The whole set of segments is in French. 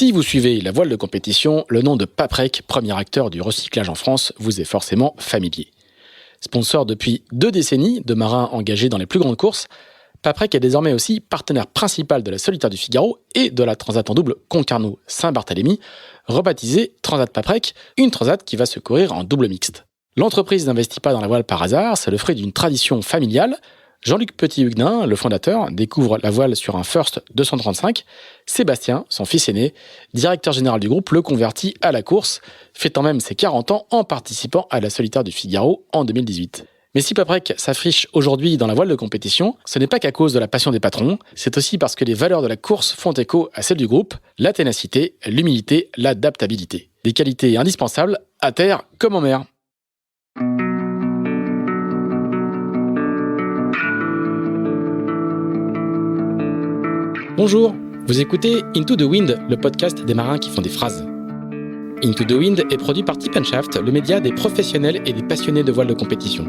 Si vous suivez la voile de compétition, le nom de Paprec, premier acteur du recyclage en France, vous est forcément familier. Sponsor depuis 2 décennies de marins engagés dans les plus grandes courses, Paprec est désormais aussi partenaire principal de la Solitaire du Figaro et de la Transat en double Concarneau-Saint-Barthélemy, rebaptisée Transat Paprec, une transat qui va se courir en double mixte. L'entreprise n'investit pas dans la voile par hasard, c'est le fruit d'une tradition familiale. Jean-Luc Petit-Huguenin, le fondateur, découvre la voile sur un First 235. Sébastien, son fils aîné, directeur général du groupe, le convertit à la course, fêtant même ses 40 ans en participant à la Solitaire du Figaro en 2018. Mais si Paprec s'affiche aujourd'hui dans la voile de compétition, ce n'est pas qu'à cause de la passion des patrons, c'est aussi parce que les valeurs de la course font écho à celles du groupe, la ténacité, l'humilité, l'adaptabilité. Des qualités indispensables à terre comme en mer. Bonjour, vous écoutez Into the Wind, le podcast des marins qui font des phrases. Into the Wind est produit par Tip & Shaft, le média des professionnels et des passionnés de voile de compétition.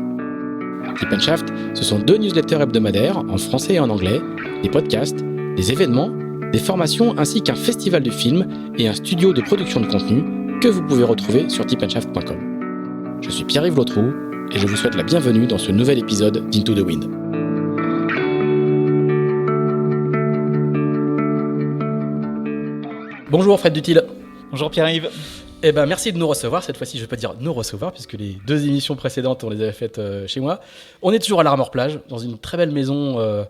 Tip & Shaft, ce sont 2 newsletters hebdomadaires, en français et en anglais, des podcasts, des événements, des formations ainsi qu'un festival de films et un studio de production de contenu que vous pouvez retrouver sur tipandshaft.com. Je suis Pierre-Yves Lautroux et je vous souhaite la bienvenue dans ce nouvel épisode d'Into the Wind. Bonjour Fred Dutil. Bonjour Pierre-Yves. Merci de nous recevoir. Cette fois-ci, je peux dire nous recevoir, puisque les 2 émissions précédentes, on les avait faites chez moi. On est toujours à l'Armor Plage, dans une très belle maison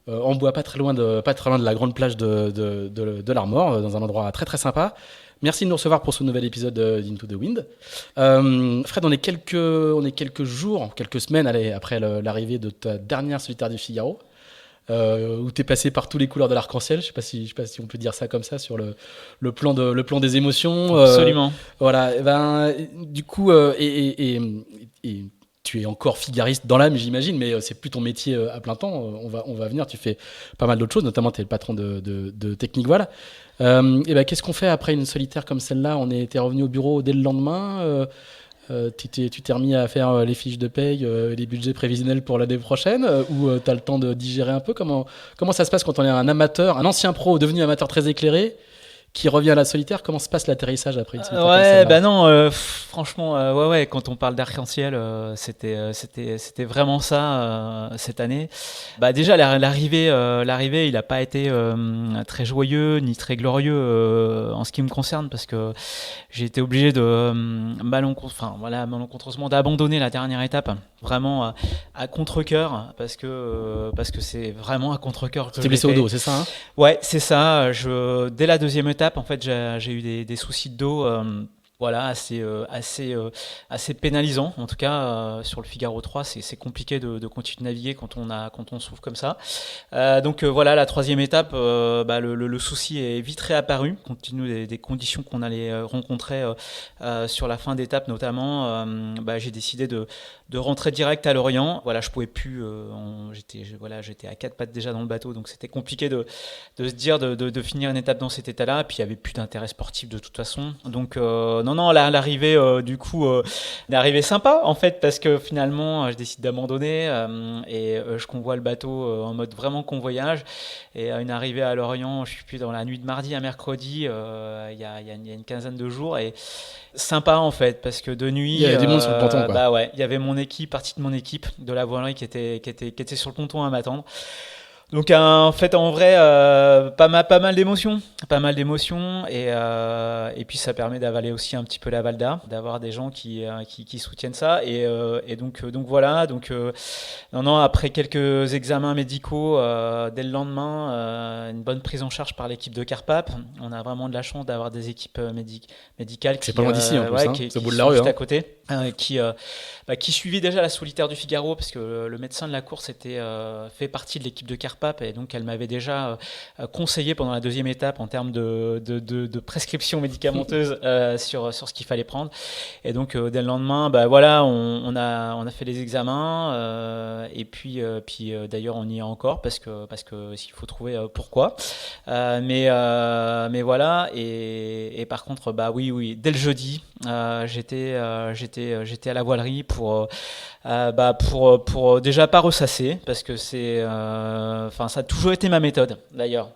en bois, pas très loin de la grande plage de l'Armor, dans un endroit très très sympa. Merci de nous recevoir pour ce nouvel épisode d'Into the Wind. Fred, on est quelques jours, quelques semaines après l'arrivée de ta dernière Solitaire du Figaro. Où tu es passé par tous les couleurs de l'arc-en-ciel. Je sais pas si on peut dire ça comme ça sur le plan des émotions. Absolument. Voilà. Du coup, et tu es encore figariste dans l'âme, j'imagine, mais c'est plus ton métier à plein temps. On va venir. Tu fais pas mal d'autres choses, notamment tu es le patron de Technique Voile. Qu'est-ce qu'on fait après une solitaire comme celle-là? T'es revenu au bureau dès le lendemain. Tu t'es remis à faire les fiches de paye, les budgets prévisionnels pour l'année prochaine, ou tu as le temps de digérer un peu? Comment ça se passe quand on est un amateur, un ancien pro devenu amateur très éclairé, qui revient à la solitaire? Comment se passe l'atterrissage après une solitaire comme celle-là? Franchement, quand on parle d'arc-en-ciel, c'était vraiment ça cette année. Déjà l'arrivée, il n'a pas été très joyeux ni très glorieux en ce qui me concerne, parce que j'ai été obligé de malencontreusement d'abandonner la dernière étape, vraiment à contre-cœur, parce que c'est vraiment à contre-cœur que tu t'es blessé au dos, c'est ça, hein? Ouais, c'est ça. Dès la deuxième étape, en fait, j'ai eu des soucis de dos. Assez pénalisant, en tout cas sur le Figaro 3, c'est compliqué de continuer de naviguer quand on souffre comme ça. La troisième étape, le souci est vite réapparu compte tenu des conditions qu'on allait rencontrer sur la fin d'étape notamment. J'ai décidé de rentrer direct à Lorient. Je pouvais plus. J'étais à 4 pattes déjà dans le bateau, donc c'était compliqué de se dire de finir une étape dans cet état-là. Puis il y avait plus d'intérêt sportif de toute façon. Donc l'arrivée l'arrivée sympa en fait, parce que finalement je décide d'abandonner et je convoie le bateau en mode vraiment convoyage, et à une arrivée à Lorient, je suis plus dans la nuit de mardi à mercredi, il y a une quinzaine de jours, et sympa en fait, parce que de nuit il y avait du monde sur le ponton, quoi. Il y avait partie de mon équipe de la voilerie qui était sur le ponton à m'attendre. Donc en vrai, pas mal d'émotions, et puis ça permet d'avaler aussi un petit peu la Valda, d'avoir des gens qui soutiennent ça, et donc voilà. Après quelques examens médicaux, dès le lendemain, une bonne prise en charge par l'équipe de Carpap. On a vraiment de la chance d'avoir des équipes médicales c'est pas loin d'ici en plus, c'est au bout de la rue, juste à côté, qui suivait déjà la Solitaire du Figaro, parce que le médecin de la course fait partie de l'équipe de Carpap, et donc elle m'avait déjà conseillé pendant la deuxième étape en termes de prescription médicamenteuse sur ce qu'il fallait prendre. Et donc dès le lendemain, on a fait les examens, et puis d'ailleurs on y est encore, parce que s'il faut trouver pourquoi. Mais voilà, et par contre oui, dès le jeudi, j'étais j'étais à la voilerie pour déjà pas ressasser, parce que ça a toujours été ma méthode d'ailleurs.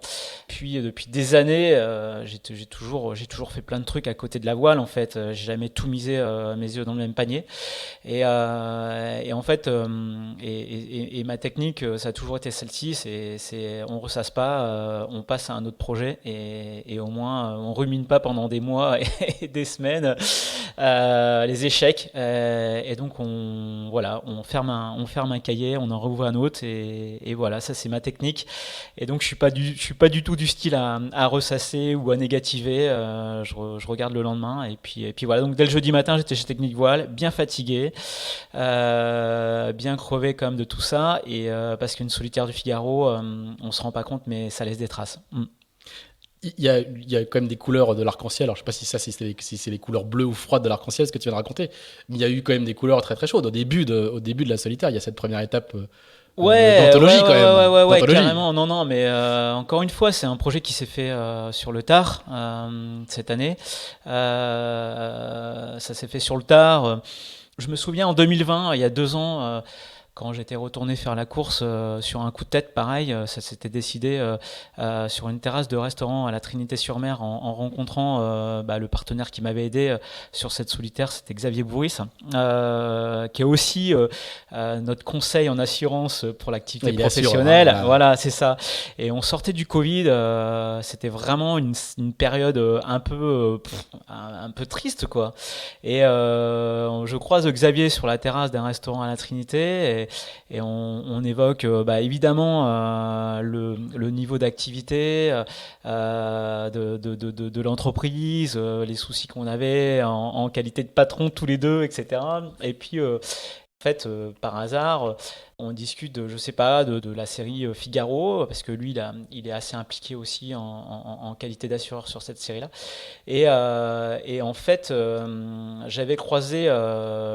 Puis depuis des années, j'ai toujours fait plein de trucs à côté de la voile en fait. J'ai jamais tout misé mes œufs dans le même panier. Et en fait, et ma technique, ça a toujours été celle-ci. On ressasse pas, on passe à un autre projet et au moins on rumine pas pendant des mois et des semaines les échecs. Et donc on ferme un cahier, on en rouvre un autre et voilà, ça c'est ma technique. Et donc je suis pas du tout du style à ressasser ou à négativer. Je regarde le lendemain et puis voilà. Donc dès le jeudi matin, j'étais chez Technique Voile, bien fatigué, bien crevé comme de tout ça, et parce qu'une solitaire du Figaro, on se rend pas compte, mais ça laisse des traces. Il y a quand même des couleurs de l'arc-en-ciel. Alors, je ne sais pas si c'est les couleurs bleues ou froides de l'arc-en-ciel, ce que tu viens de raconter. Mais il y a eu quand même des couleurs très très chaudes. Au début de la solitaire, il y a cette première étape d'anthologie quand même. Ouais, carrément. Non, mais encore une fois, c'est un projet qui s'est fait sur le tard cette année. Ça s'est fait sur le tard. Je me souviens en 2020, il y a 2 ans, quand j'étais retourné faire la course sur un coup de tête, pareil, ça s'était décidé sur une terrasse de restaurant à la Trinité-sur-Mer en rencontrant le partenaire qui m'avait aidé sur cette solitaire, c'était Xavier Bourris, qui est aussi notre conseil en assurance pour l'activité professionnelle. Assure, hein, voilà, c'est ça. Et on sortait du Covid, c'était vraiment une période un peu triste, quoi. Et je croise Xavier sur la terrasse d'un restaurant à la Trinité et on évoque évidemment le niveau d'activité de l'entreprise, les soucis qu'on avait en qualité de patron tous les deux, etc. Et puis en fait, par hasard, on discute, je sais pas, de la série Figaro, parce que lui, il est assez impliqué aussi en qualité d'assureur sur cette série-là. Et en fait, j'avais croisé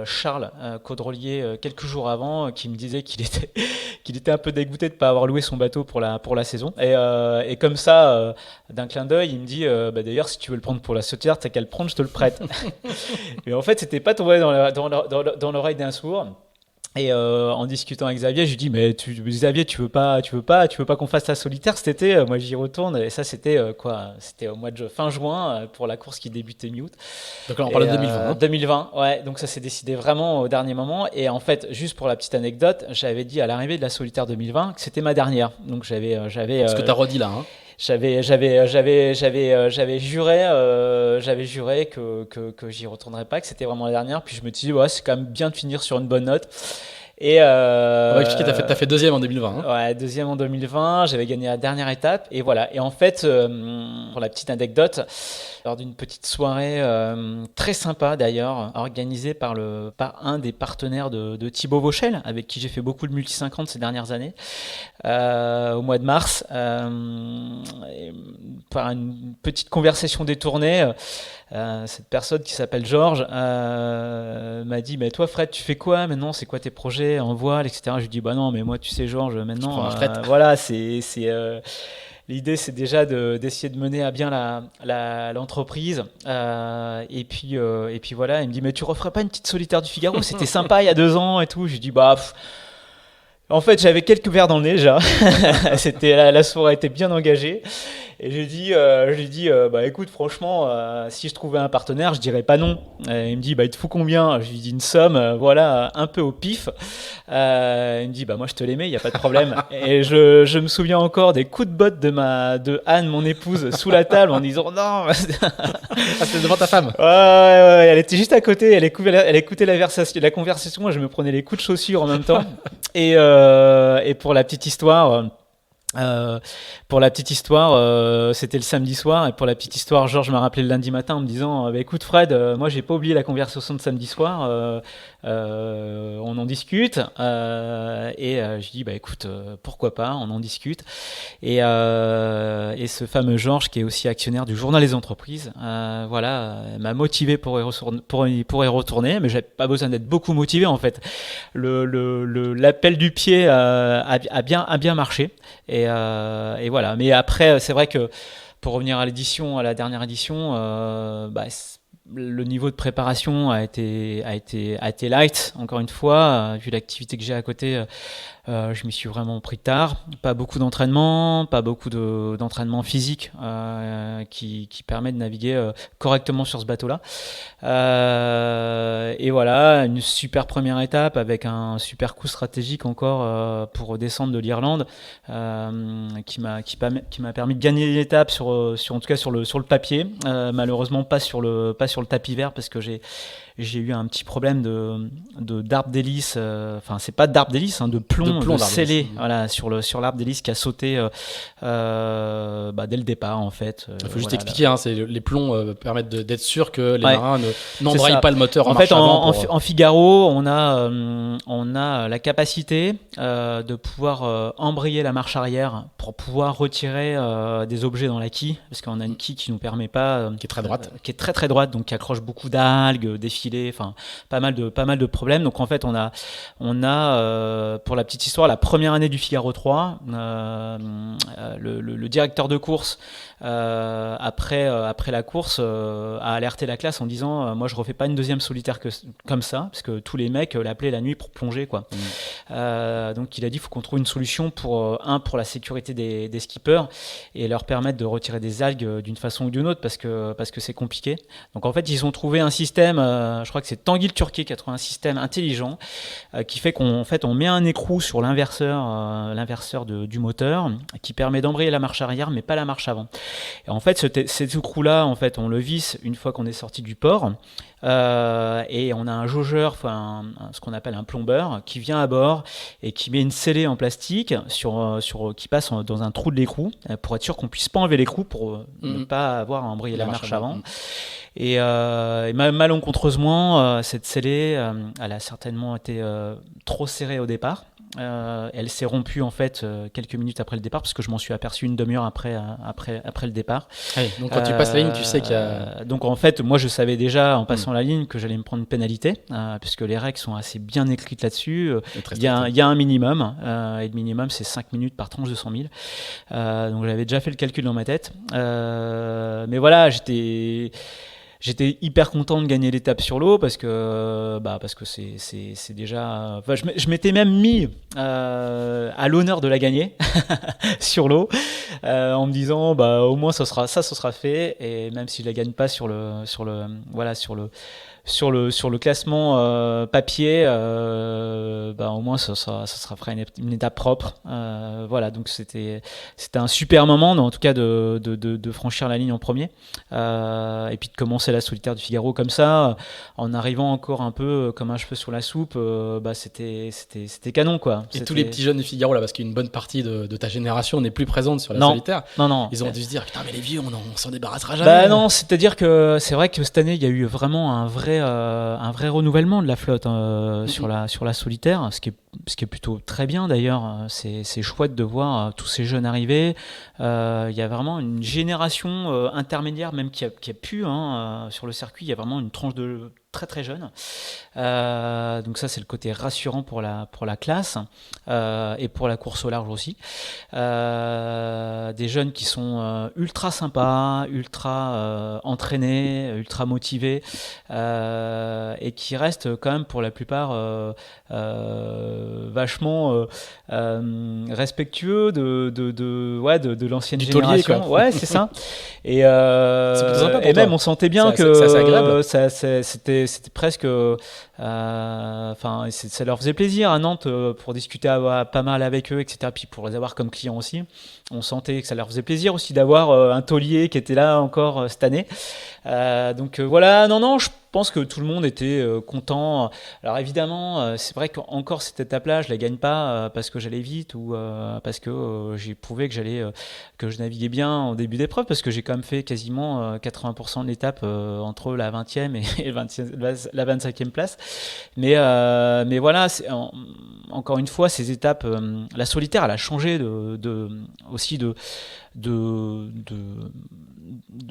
Charles Caudrelier quelques jours avant, qui me disait qu'il était un peu dégoûté de ne pas avoir loué son bateau pour la saison. Et comme ça, d'un clin d'œil, il me dit d'ailleurs, si tu veux le prendre pour la sautière, t'as qu'à le prendre, je te le prête. Mais en fait, c'était pas tombé dans l'oreille d'un sourd. Et en discutant avec Xavier, je lui dis mais Xavier, tu veux pas qu'on fasse la solitaire cet été? Moi j'y retourne. Et ça c'était C'était au mois de fin juin pour la course qui débutait mi-août. Donc là on parle de 2020. 2020, ouais. Donc ça s'est décidé vraiment au dernier moment. Et en fait, juste pour la petite anecdote, j'avais dit à l'arrivée de la solitaire 2020 que c'était ma dernière. Donc j'avais. Ce que t'as redit là, hein. J'avais juré que j'y retournerais pas, que c'était vraiment la dernière. Puis je me suis dit, ouais, c'est quand même bien de finir sur une bonne note. Et on va expliquer, t'as fait deuxième en 2020. Hein. Ouais, deuxième en 2020, j'avais gagné la dernière étape. Et voilà. Et en fait, pour la petite anecdote, lors d'une petite soirée très sympa d'ailleurs, organisée par un des partenaires de Thibaut Vauchel, avec qui j'ai fait beaucoup de multi 50 ces dernières années, au mois de mars, par une petite conversation détournée, cette personne qui s'appelle Georges m'a dit mais toi Fred, tu fais quoi maintenant, c'est quoi tes projets en voile, etc. Je lui dis bah non mais moi tu sais Georges, maintenant voilà, l'idée c'est déjà d'essayer de mener à bien l'entreprise, et puis voilà. Il me dit mais tu referais pas une petite solitaire du Figaro, c'était sympa il y a 2 ans et tout. Je lui dis bah en fait j'avais quelques verres dans le nez déjà. C'était la soirée était bien engagée. Et je lui dis bah écoute, franchement, si je trouvais un partenaire, je dirais pas non. Et il me dit bah il te faut combien? Je lui dis une somme, voilà, un peu au pif. Il me dit bah moi je te les mets, il y a pas de problème. Et je me souviens encore des coups de botte de Anne, mon épouse, sous la table en disant non. C'était devant ta femme. Ouais, elle était juste à côté, elle écoutait la conversation, moi je me prenais les coups de chaussure en même temps. Et pour la petite histoire. C'était le samedi soir, et pour la petite histoire, Georges m'a rappelé le lundi matin en me disant bah, écoute Fred, moi j'ai pas oublié la conversation de samedi soir, on en discute, et je dis bah écoute, pourquoi pas, on en discute. Et ce fameux Georges, qui est aussi actionnaire du Journal des Entreprises, m'a motivé pour y retourner, mais j'avais pas besoin d'être beaucoup motivé en fait. L'appel du pied a bien marché. Et voilà. Mais après, c'est vrai que pour revenir à la dernière édition, le niveau de préparation a été light, encore une fois, vu l'activité que j'ai à côté. Je m'y suis vraiment pris tard. Pas beaucoup d'entraînement, pas beaucoup d'entraînement physique qui permet de naviguer correctement sur ce bateau-là. Et voilà, une super première étape avec un super coup stratégique encore pour redescendre de l'Irlande qui m'a permis de gagner l'étape en tout cas sur le papier. Malheureusement pas sur le tapis vert parce que j'ai eu un petit problème d'arbre d'hélice, enfin c'est pas d'arbre d'hélice, de plomb scellé voilà, sur l'arbre d'hélice qui a sauté dès le départ en fait. Il faut juste expliquer, les plombs permettent d'être sûr que les marins n'embrayent pas le moteur en fait, avant. En Figaro, on a la capacité de pouvoir embrayer la marche arrière pour pouvoir retirer des objets dans la quille, parce qu'on a une quille qui nous permet pas... qui est très droite. Qui est très très droite, donc qui accroche beaucoup d'algues, des filets, enfin pas mal de problèmes. Donc en fait, on a pour la petite histoire, la première année du Figaro 3, le directeur de course, après la course, a alerté la classe en disant moi je refais pas une deuxième solitaire comme ça, parce que tous les mecs l'appelaient la nuit pour plonger, quoi. Donc il a dit faut qu'on trouve une solution pour la sécurité des skippers et leur permettre de retirer des algues d'une façon ou d'une autre, parce que c'est compliqué. Donc en fait ils ont trouvé un système, je crois que c'est Tanguy le Turquet qui a trouvé un système intelligent qui fait qu'on met un écrou sur l'inverseur du moteur qui permet d'embrayer la marche arrière mais pas la marche avant. Et en fait cet écrou-là, en fait, on le visse une fois qu'on est sorti du port. Et on a un jaugeur, ce qu'on appelle un plombeur, qui vient à bord et qui met une scellée en plastique qui passe dans un trou de l'écrou pour être sûr qu'on puisse pas enlever l'écrou pour ne pas avoir à embrayer la marche avant. Et malencontreusement, cette scellée, elle a certainement été trop serrée au départ. Elle s'est rompue en fait quelques minutes après le départ, parce que je m'en suis aperçu une demi-heure après le départ. Oui, donc quand tu passes la ligne, tu sais qu'il y a... Donc en fait, moi je savais déjà en passant la ligne que j'allais me prendre une pénalité, puisque les règles sont assez bien écrites là-dessus. Il y a un minimum, et le minimum c'est 5 minutes par tranche de 100 000. Donc j'avais déjà fait le calcul dans ma tête. Mais voilà, j'étais hyper content de gagner l'étape sur l'eau parce que c'est déjà... Enfin, je m'étais même mis à l'honneur de la gagner sur l'eau en me disant au moins ça sera fait, et même si je la gagne pas sur le classement papier, au moins ça fera une étape propre. Voilà, donc c'était un super moment, en tout cas de franchir la ligne en premier, et puis de commencer la solitaire du Figaro comme ça, en arrivant encore un peu comme un cheveu sur la soupe. C'était canon, quoi. Et tous les petits jeunes du Figaro là, parce qu'une bonne partie de ta génération n'est plus présente sur la solitaire. Non. Ils ont dû se dire putain, mais les vieux, on s'en débarrassera jamais. Non, c'est-à-dire que c'est vrai que cette année il y a eu vraiment un vrai renouvellement de la flotte sur la solitaire, ce qui est plutôt très bien d'ailleurs. C'est chouette de voir tous ces jeunes arriver. Il y a vraiment une génération intermédiaire même qui a pu sur le circuit. Il y a vraiment une tranche de très très jeunes. Donc ça c'est le côté rassurant pour la classe et pour la course au large aussi. Des jeunes qui sont ultra sympas, ultra entraînés, ultra motivés, et qui restent quand même pour la plupart vachement respectueux de l'ancienne génération. Quoi. Ouais, c'est ça. Et et même on sentait bien c'était presque ça leur faisait plaisir à Nantes pour discuter pas mal avec eux, etc. Puis pour les avoir comme clients aussi, on sentait que ça leur faisait plaisir aussi d'avoir un taulier qui était là encore cette année. Donc voilà, je pense que tout le monde était content. Alors évidemment, c'est vrai qu'encore cette étape-là, je la gagne pas parce que j'allais vite ou parce que j'ai prouvé que je naviguais bien en début d'épreuve, parce que j'ai quand même fait quasiment 80% de l'étape entre la 20e et la 25e place. Mais voilà, encore une fois, ces étapes, la solitaire, elle a changé aussi de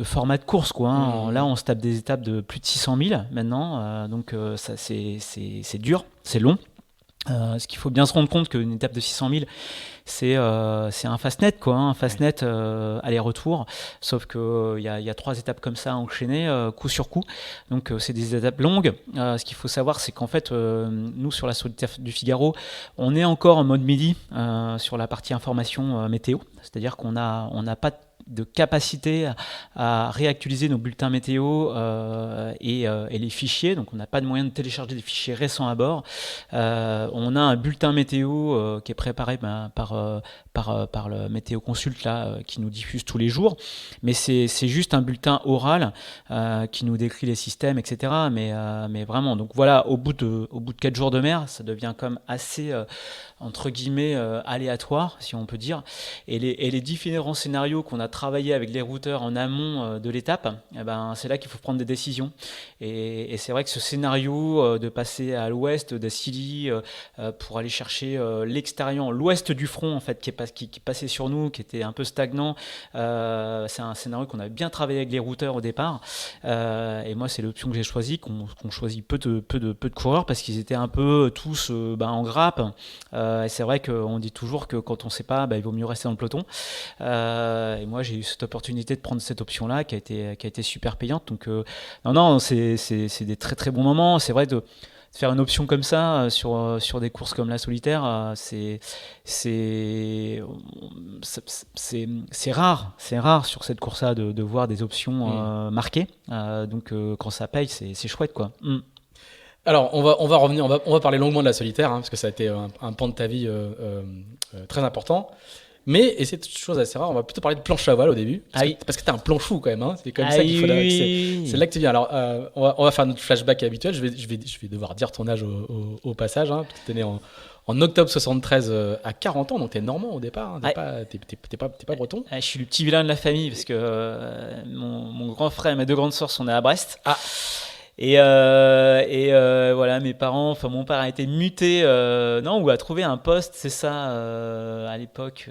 format de course, quoi. Là on se tape des étapes de plus de 600 000 maintenant, donc ça c'est dur, c'est long. Ce qu'il faut bien se rendre compte qu'une étape de 600 000, c'est un fastnet, quoi, hein, un fastnet aller-retour. Sauf qu'il y a 3 étapes comme ça enchaînées, coup sur coup. Donc c'est des étapes longues. Ce qu'il faut savoir, c'est qu'en fait, nous, sur la solitaire du Figaro, on est encore en mode midi sur la partie information météo. C'est-à-dire qu'on n'a pas de capacité à réactualiser nos bulletins météo et les fichiers. Donc on n'a pas de moyen de télécharger des fichiers récents à bord. On a un bulletin météo qui est préparé par le météo consulte là, qui nous diffuse tous les jours. Mais c'est juste un bulletin oral qui nous décrit les systèmes, etc. Mais vraiment, donc voilà, au bout de 4 jours de mer, ça devient comme assez entre guillemets aléatoire, si on peut dire. Et les différents scénarios qu'on a travaillé avec les routeurs en amont de l'étape, c'est là qu'il faut prendre des décisions. Et c'est vrai que ce scénario de passer à l'ouest d'Assili pour aller chercher l'extérieur, l'ouest du front en fait, qui passait sur nous, qui était un peu stagnant, c'est un scénario qu'on avait bien travaillé avec les routeurs au départ. Et moi, c'est l'option que j'ai choisie, qu'on choisit peu de coureurs parce qu'ils étaient un peu tous en grappe. Et c'est vrai qu'on dit toujours que quand on ne sait pas, il vaut mieux rester dans le peloton. Et moi, j'ai eu cette opportunité de prendre cette option-là qui a été super payante. Donc, non, c'est des très très bons moments. C'est vrai de faire une option comme ça sur des courses comme la solitaire, c'est rare sur cette course-là de voir des options marquées. Donc, quand ça paye, c'est chouette, quoi. Alors, on va revenir, on va parler longuement de la solitaire, parce que ça a été un pan de ta vie très important. Mais, et c'est une chose assez rare, on va plutôt parler de planche à voile au début. Parce que t'es un planchou quand même, hein. C'est comme ça qu'il faut. C'est là que tu viens. Alors, on va faire notre flashback habituel. Je vais devoir dire ton âge au passage. Tu es né en octobre 73 à 40 ans, donc t'es normand au départ. T'es pas breton. Je suis le petit vilain de la famille parce que mon grand frère et mes 2 grandes sœurs sont nés à Brest. Et voilà, mes parents, enfin mon père a été muté, ou a trouvé un poste, c'est ça, à l'époque,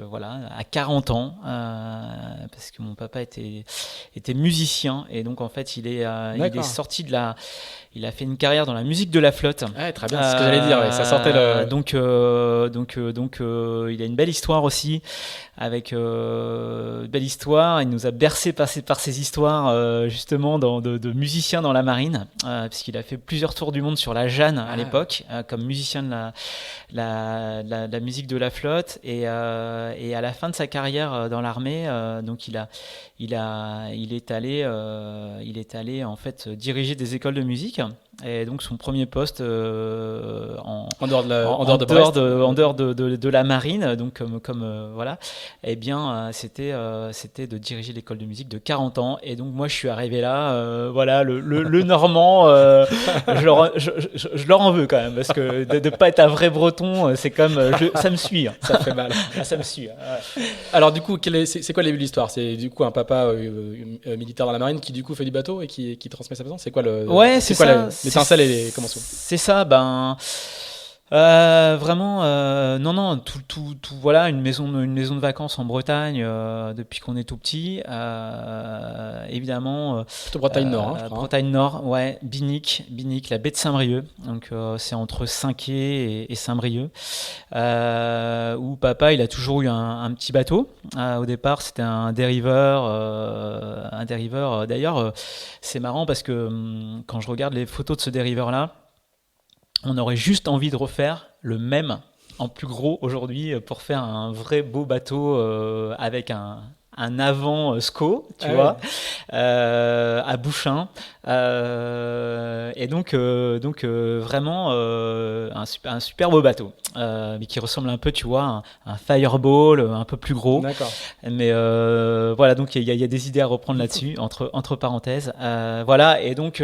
voilà, à 40 ans, parce que mon papa était musicien et donc en fait il est sorti il a fait une carrière dans la musique de la flotte. Ouais, très bien, c'est ce que j'allais dire. Ça sortait le. Donc, il a une belle histoire aussi, avec une belle histoire. Il nous a bercé par ces histoires justement de musicien dans la marine, puisqu'il a fait plusieurs tours du monde sur la Jeanne à l'époque, comme musicien de la musique de la flotte. Et à la fin de sa carrière dans l'armée, donc il est allé en fait diriger des écoles de musique. Et donc son premier poste en dehors de la marine, donc comme voilà, eh bien c'était de diriger l'école de musique de 40 ans. Et donc moi je suis arrivé là, voilà, le normand, je leur en veux quand même, parce que de pas être un vrai breton, c'est comme ça me suit, hein. Ça fait mal. Ça me suit. Ouais. Alors du coup, c'est quoi le début de l'histoire? C'est du coup un papa militaire dans la marine qui du coup fait du bateau et qui transmet sa passion. C'est quoi le? Ouais, c'est ça. L'étincelle et les commencements. C'est ça, vraiment, non, tout, voilà, une maison de vacances en Bretagne depuis qu'on est tout petit, évidemment. Plutôt Bretagne Nord, je crois. Bretagne Nord, ouais, Binic, la baie de Saint-Brieuc, donc c'est entre Cinqué et Saint-Brieuc, où papa, il a toujours eu un petit bateau. Au départ, c'était un dériveur. D'ailleurs, c'est marrant parce que quand je regarde les photos de ce dériveur-là, on aurait juste envie de refaire le même en plus gros aujourd'hui pour faire un vrai beau bateau avec un avant SCO, tu vois, à Bouchain. Et donc vraiment un super beau bateau, mais qui ressemble un peu, tu vois, à un Fireball un peu plus gros. D'accord. Mais voilà, donc il y a des idées à reprendre là-dessus, entre parenthèses. Voilà, et donc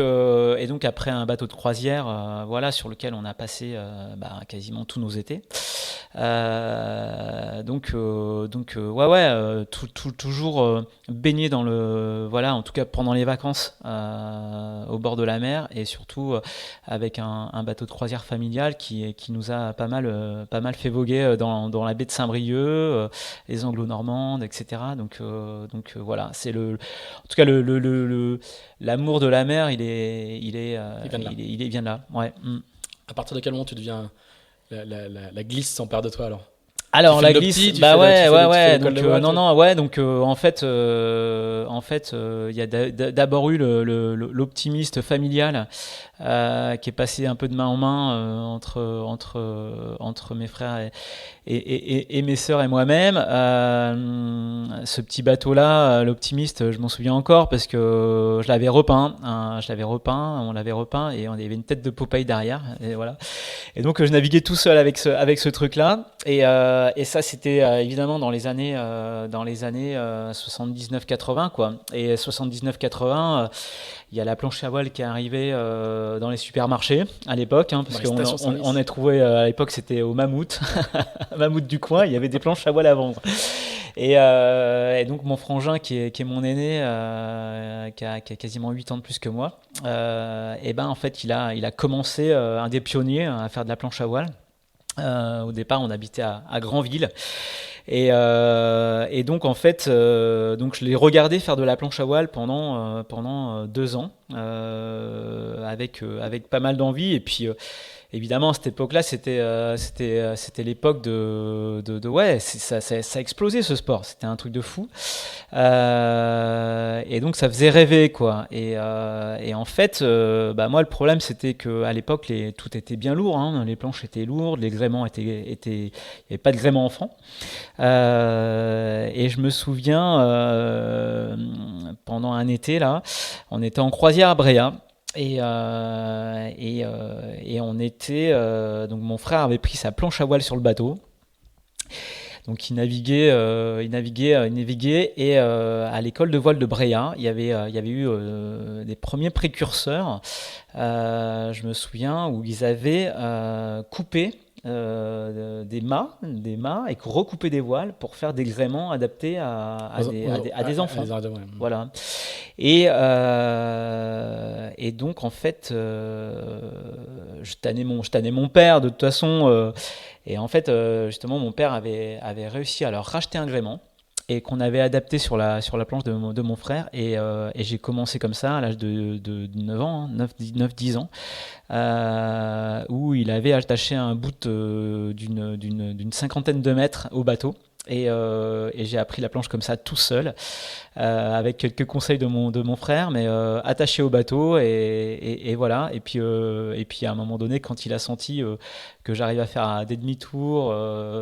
après un bateau de croisière, voilà, sur lequel on a passé quasiment tous nos étés. Toujours baigné dans voilà, en tout cas pendant les vacances au bord de la mer, et surtout avec un bateau de croisière familial qui nous a pas mal fait voguer dans la baie de Saint-Brieuc, les Anglo-Normandes, etc. Donc voilà, c'est en tout cas l'amour de la mer, il vient de là. Ouais. À partir de quel moment tu deviens la glisse s'empare de toi alors? Alors Tu fais la de glisse, l'opti, tu bah fais ouais, ouais, tu fais ouais. l'école Donc de voile, non, non, ouais. Donc en fait, il y a d'abord eu l'optimiste familial qui est passé un peu de main en main entre mes frères et mes sœurs et moi-même. Ce petit bateau-là, l'optimiste, je m'en souviens encore parce que je l'avais repeint. On l'avait repeint et on avait une tête de Popeye derrière. Et voilà. Et donc je naviguais tout seul avec ce truc-là. Et ça, c'était évidemment dans les années 79-80, quoi. Et 79-80, il y a la planche à voile qui est arrivée dans les supermarchés à l'époque, hein, dans parce les stations-service. on a trouvé à l'époque, c'était au Mammouth, Mammouth du coin, il y avait des planches à voile à vendre. Et donc mon frangin qui est mon aîné, qui a quasiment 8 ans de plus que moi, et ben en fait il a commencé, un des pionniers, à faire de la planche à voile. Au départ, on habitait à Granville. Et donc, en fait, donc je l'ai regardé faire de la planche à voile pendant 2 ans, avec pas mal d'envie. Et puis, évidemment, à cette époque-là, c'était l'époque ouais, ça a explosé ce sport. C'était un truc de fou. Et donc, ça faisait rêver, quoi. Et en fait, bah, moi, le problème, c'était qu'à l'époque, tout était bien lourd, hein. Les planches étaient lourdes, les gréements il n'y avait pas de gréement enfant. Et je me souviens, pendant un été, là, on était en croisière à Bréa. Et on était. Donc mon frère avait pris sa planche à voile sur le bateau. Donc il naviguait. Et à l'école de voile de Bréa, il y avait eu des premiers précurseurs. Je me souviens où ils avaient coupé des mâts et recoupé des voiles pour faire des gréements adaptés à des enfants. Voilà. Et donc en fait, je tannais mon père de toute façon. Et en fait, justement, mon père avait réussi à leur racheter un gréement et qu'on avait adapté sur la planche de mon frère. Et j'ai commencé comme ça à l'âge de 9 ans, hein, 9-10 ans, où il avait attaché un bout d'une cinquantaine de mètres au bateau. Et j'ai appris la planche comme ça tout seul, avec quelques conseils de mon frère, mais attaché au bateau et voilà. Et puis à un moment donné, quand il a senti que j'arrivais à faire des demi-tours,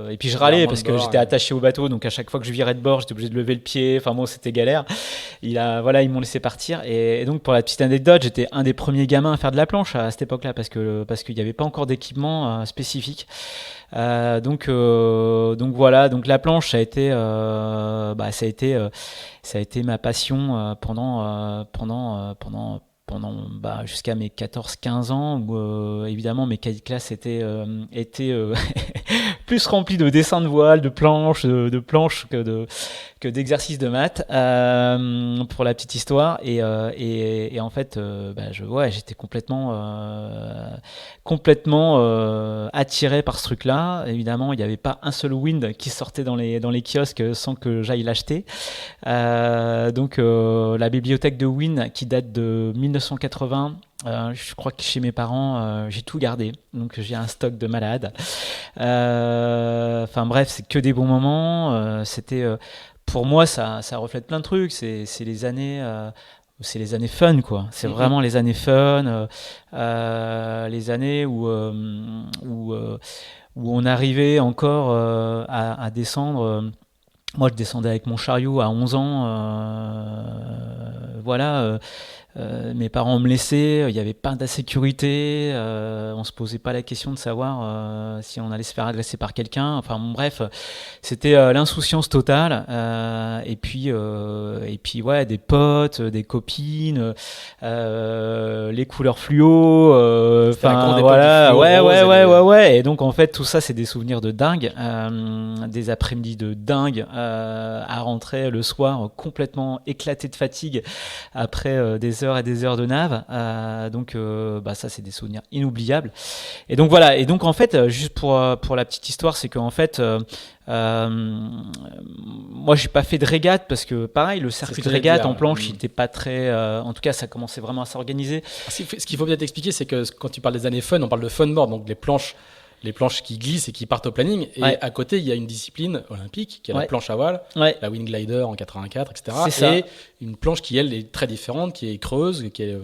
et puis je râlais parce que j'étais attaché au bateau, donc à chaque fois que je virais de bord, j'étais obligé de lever le pied. Enfin bon, c'était galère. Ils m'ont laissé partir. Et donc pour la petite anecdote, j'étais un des premiers gamins à faire de la planche à cette époque-là parce qu'il n'y avait pas encore d'équipement spécifique. Donc voilà, donc la planche ça a été ma passion pendant jusqu'à mes 14-15 ans où évidemment mes cahiers de classe étaient plus remplis de dessins de voile, de planches que d'exercices de maths, pour la petite histoire. Et en fait, j'étais complètement attiré par ce truc-là. Évidemment, il n'y avait pas un seul Wind qui sortait dans les kiosques sans que j'aille l'acheter. Donc la bibliothèque de Wind qui date de 1980, je crois que chez mes parents, j'ai tout gardé. Donc j'ai un stock de malade. Enfin bref, c'est que des bons moments. C'était pour moi, ça reflète plein de trucs. C'est les années fun, quoi. C'est vraiment les années fun, les années où on arrivait encore à descendre. Moi, je descendais avec mon chariot à 11 ans. Voilà. Mes parents me laissaient, il n'y avait pas d'insécurité, on ne se posait pas la question de savoir si on allait se faire agresser par quelqu'un. Enfin bref, c'était l'insouciance totale. Et puis ouais, des potes, des copines, les couleurs fluo. Enfin voilà, ouais. Et donc en fait tout ça c'est des souvenirs de dingue, des après-midi de dingue, à rentrer le soir complètement éclaté de fatigue après des des heures de nav. Donc ça, c'est des souvenirs inoubliables. Et donc voilà. Et donc en fait, juste pour la petite histoire, c'est qu'en fait, moi, j'ai pas fait de régate parce que pareil, le circuit de régate en planche, il était pas très. En tout cas, ça commençait vraiment à s'organiser. Ce qu'il faut bien t'expliquer, c'est que quand tu parles des années fun, on parle de funboard, donc les planches qui glissent et qui partent au planning. Et à côté, il y a une discipline olympique qui est la planche à voile, la Wing Glider en 84, etc. C'est ça. Et une planche qui, elle, est très différente, qui est creuse, qui est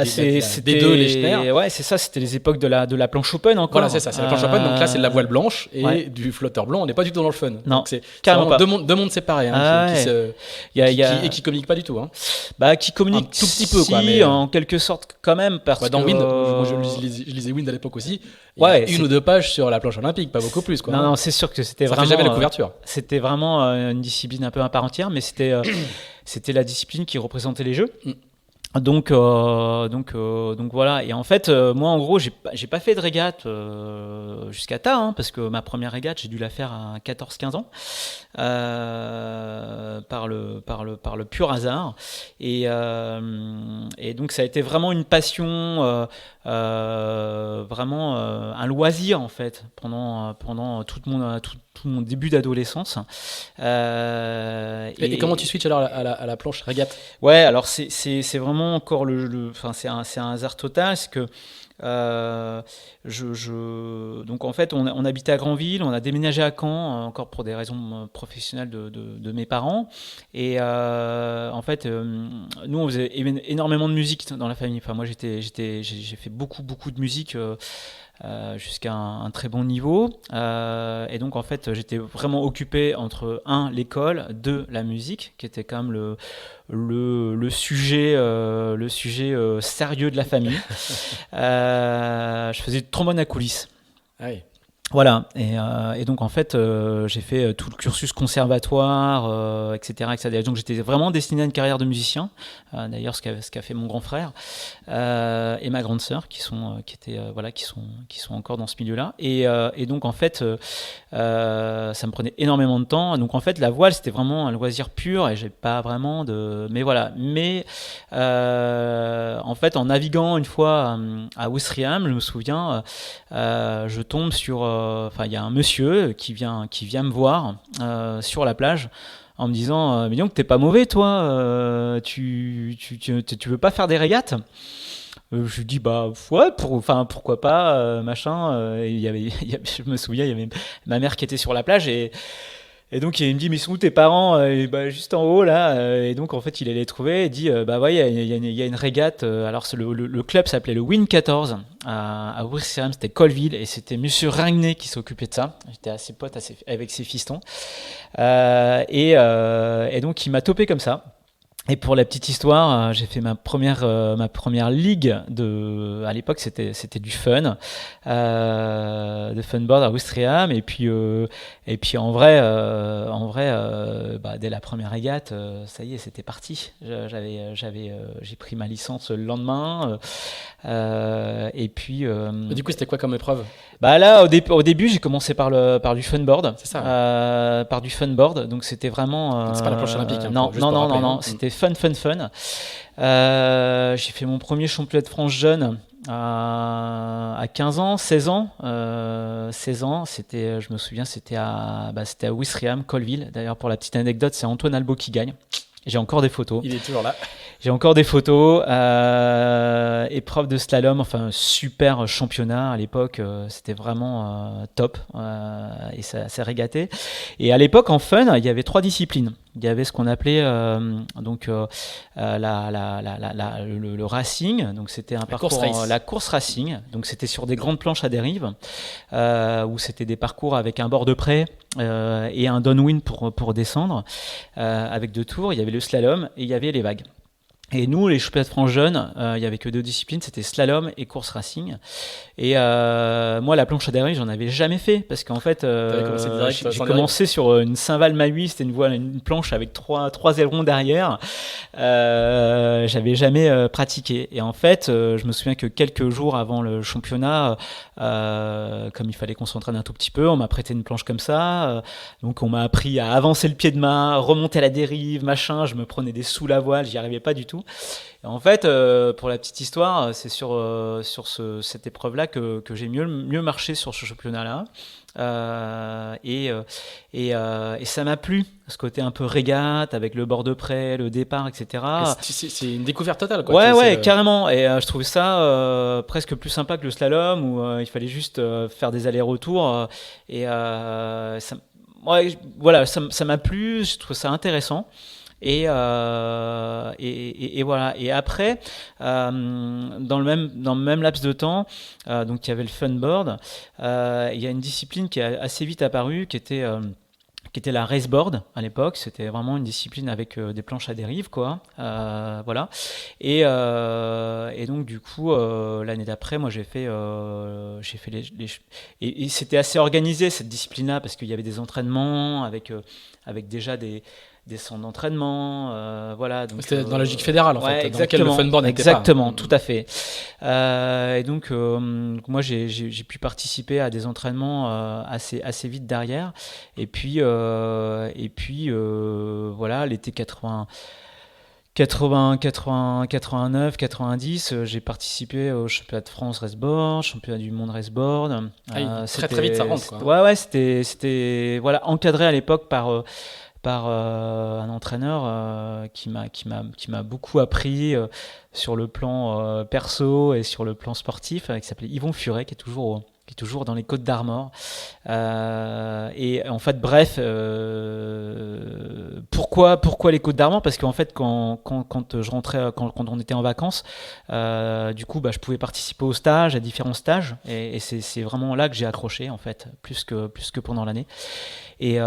c'était D2 Lechner. Ouais, c'est ça, c'était les époques de la planche open encore. Voilà, c'est ça, c'est la planche open. Donc là, c'est de la voile blanche et du flotteur blanc. On n'est pas du tout dans le fun. Non, donc c'est carrément pas. Deux mondes séparés et qui communiquent pas du tout. Qui communiquent un tout petit peu, quoi, mais en quelque sorte quand même. Parce dans que, Wind, moi je lisais Wind à l'époque aussi. Une ou deux pages sur la planche olympique, pas beaucoup plus, quoi. Non, c'est sûr que c'était vraiment. Ça fait jamais la couverture. C'était vraiment une discipline un peu à part entière, mais c'était la discipline qui représentait les jeux. Donc voilà. Et en fait, moi, en gros, j'ai pas fait de régate jusqu'à tard, parce que ma première régate, j'ai dû la faire à 14-15 ans, par le pur hasard. Et donc, ça a été vraiment une passion, vraiment un loisir, en fait, pendant tout mon début d'adolescence. Et comment tu switches alors à la planche régate ? Ouais, alors c'est vraiment encore c'est un hasard total, c'est que donc en fait on habitait à Granville, on a déménagé à Caen encore pour des raisons professionnelles de mes parents, et en fait nous on faisait énormément de musique dans la famille. Enfin moi j'ai fait beaucoup de musique jusqu'à un très bon niveau, et donc en fait j'étais vraiment occupé entre l'école, la musique qui était quand même le sujet sérieux de la famille. Je faisais du trombone à coulisses. Ah oui. Voilà, et donc en fait j'ai fait tout le cursus conservatoire, etc., etc. Donc j'étais vraiment destiné à une carrière de musicien, d'ailleurs ce qu'a fait mon grand frère et ma grande sœur qui sont encore dans ce milieu-là, et donc en fait ça me prenait énormément de temps. Donc en fait la voile c'était vraiment un loisir pur et j'ai pas vraiment mais en fait en naviguant une fois à Ouistreham, je me souviens, je tombe sur il y a un monsieur qui vient me voir sur la plage en me disant mais donc t'es pas mauvais toi, tu veux pas faire des régates? Je lui dis ouais, pourquoi pas, machin. Je me souviens, il y avait ma mère qui était sur la plage et donc il me dit mais sont où tes parents? Juste en haut là, et donc en fait il allait les trouver et dit ouais, il y a une régate, alors le club s'appelait le Win 14 à Ouistreham, c'était Colville, et c'était monsieur Ragné qui s'occupait de ça. J'étais assez pote avec ses fistons, et donc il m'a topé comme ça. Et pour la petite histoire, j'ai fait ma première ligue à l'époque c'était du fun, de funboard à Ouistreham, et puis en vrai dès la première régate, ça y est, c'était parti. J'ai pris ma licence le lendemain, et puis du coup c'était quoi comme épreuve? Là au début j'ai commencé par du funboard. C'est ça. Par du funboard, donc c'était vraiment c'est pas la planche olympique, non, c'était fun. J'ai fait mon premier championnat de France jeune à 15 ans, 16 ans. 16 ans, je me souviens, c'était à Ouistreham, Colville. D'ailleurs, pour la petite anecdote, c'est Antoine Albo qui gagne. J'ai encore des photos. Il est toujours là. J'ai encore des photos. Épreuve de slalom, enfin super championnat à l'époque. C'était vraiment top, et ça s'est régaté. Et à l'époque, en fun, il y avait 3 disciplines. Il y avait ce qu'on appelait le racing, donc c'était un parcours, la course racing, donc c'était sur des grandes planches à dérive, où c'était des parcours avec un bord de près et un downwind pour descendre, avec 2 tours. Il y avait le slalom et il y avait les vagues. Et nous, les championnats de France jeunes, il n'y avait que 2 disciplines, c'était slalom et course racing. Et moi, la planche à dérive, j'en avais jamais fait, parce qu'en fait, j'ai commencé sur une Saint-Val Maui, c'était une planche avec 3 ailerons derrière. j'avais jamais pratiqué. Et en fait, je me souviens que quelques jours avant le championnat, comme il fallait qu'on s'entraîne un tout petit peu, on m'a prêté une planche comme ça. Donc on m'a appris à avancer le pied de main, remonter à la dérive, machin. Je me prenais des sous la voile, j'y arrivais pas du tout. Et en fait, pour la petite histoire, c'est sur cette épreuve-là que j'ai mieux marché sur ce championnat-là. Et ça m'a plu, ce côté un peu régate avec le bord de près, le départ, etc. C'est une découverte totale, quoi. Ouais, carrément. Et je trouvais ça presque plus sympa que le slalom où il fallait juste faire des allers-retours. Ça m'a plu, je trouve ça intéressant. Et voilà. Et après, dans le même laps de temps, donc il y avait le funboard. Il y a une discipline qui est assez vite apparue, qui était la raceboard à l'époque. C'était vraiment une discipline avec des planches à dérive, quoi. Voilà. Et donc du coup, l'année d'après, moi j'ai fait et c'était assez organisé cette discipline-là parce qu'il y avait des entraînements avec déjà des centres d'entraînement, voilà. Donc, c'était dans la logique fédérale, en fait, dans laquelle le funboard n'était pas. Exactement, tout à fait. Et donc, moi, j'ai pu participer à des entraînements assez vite derrière. Et puis voilà, l'été 89, 90, j'ai participé au championnat de France raceboard, championnat du monde raceboard. Très vite, ça rentre, quoi. Ouais, c'était voilà, encadré à l'époque par un entraîneur qui m'a beaucoup appris sur le plan perso et sur le plan sportif, qui s'appelait Yvon Furet, qui est toujours dans les Côtes d'Armor. Et en fait, bref, pourquoi les Côtes d'Armor ? Parce qu'en fait, quand je rentrais, quand on était en vacances, du coup, je pouvais participer aux stages, à différents stages, et c'est vraiment là que j'ai accroché, en fait, plus que pendant l'année. Et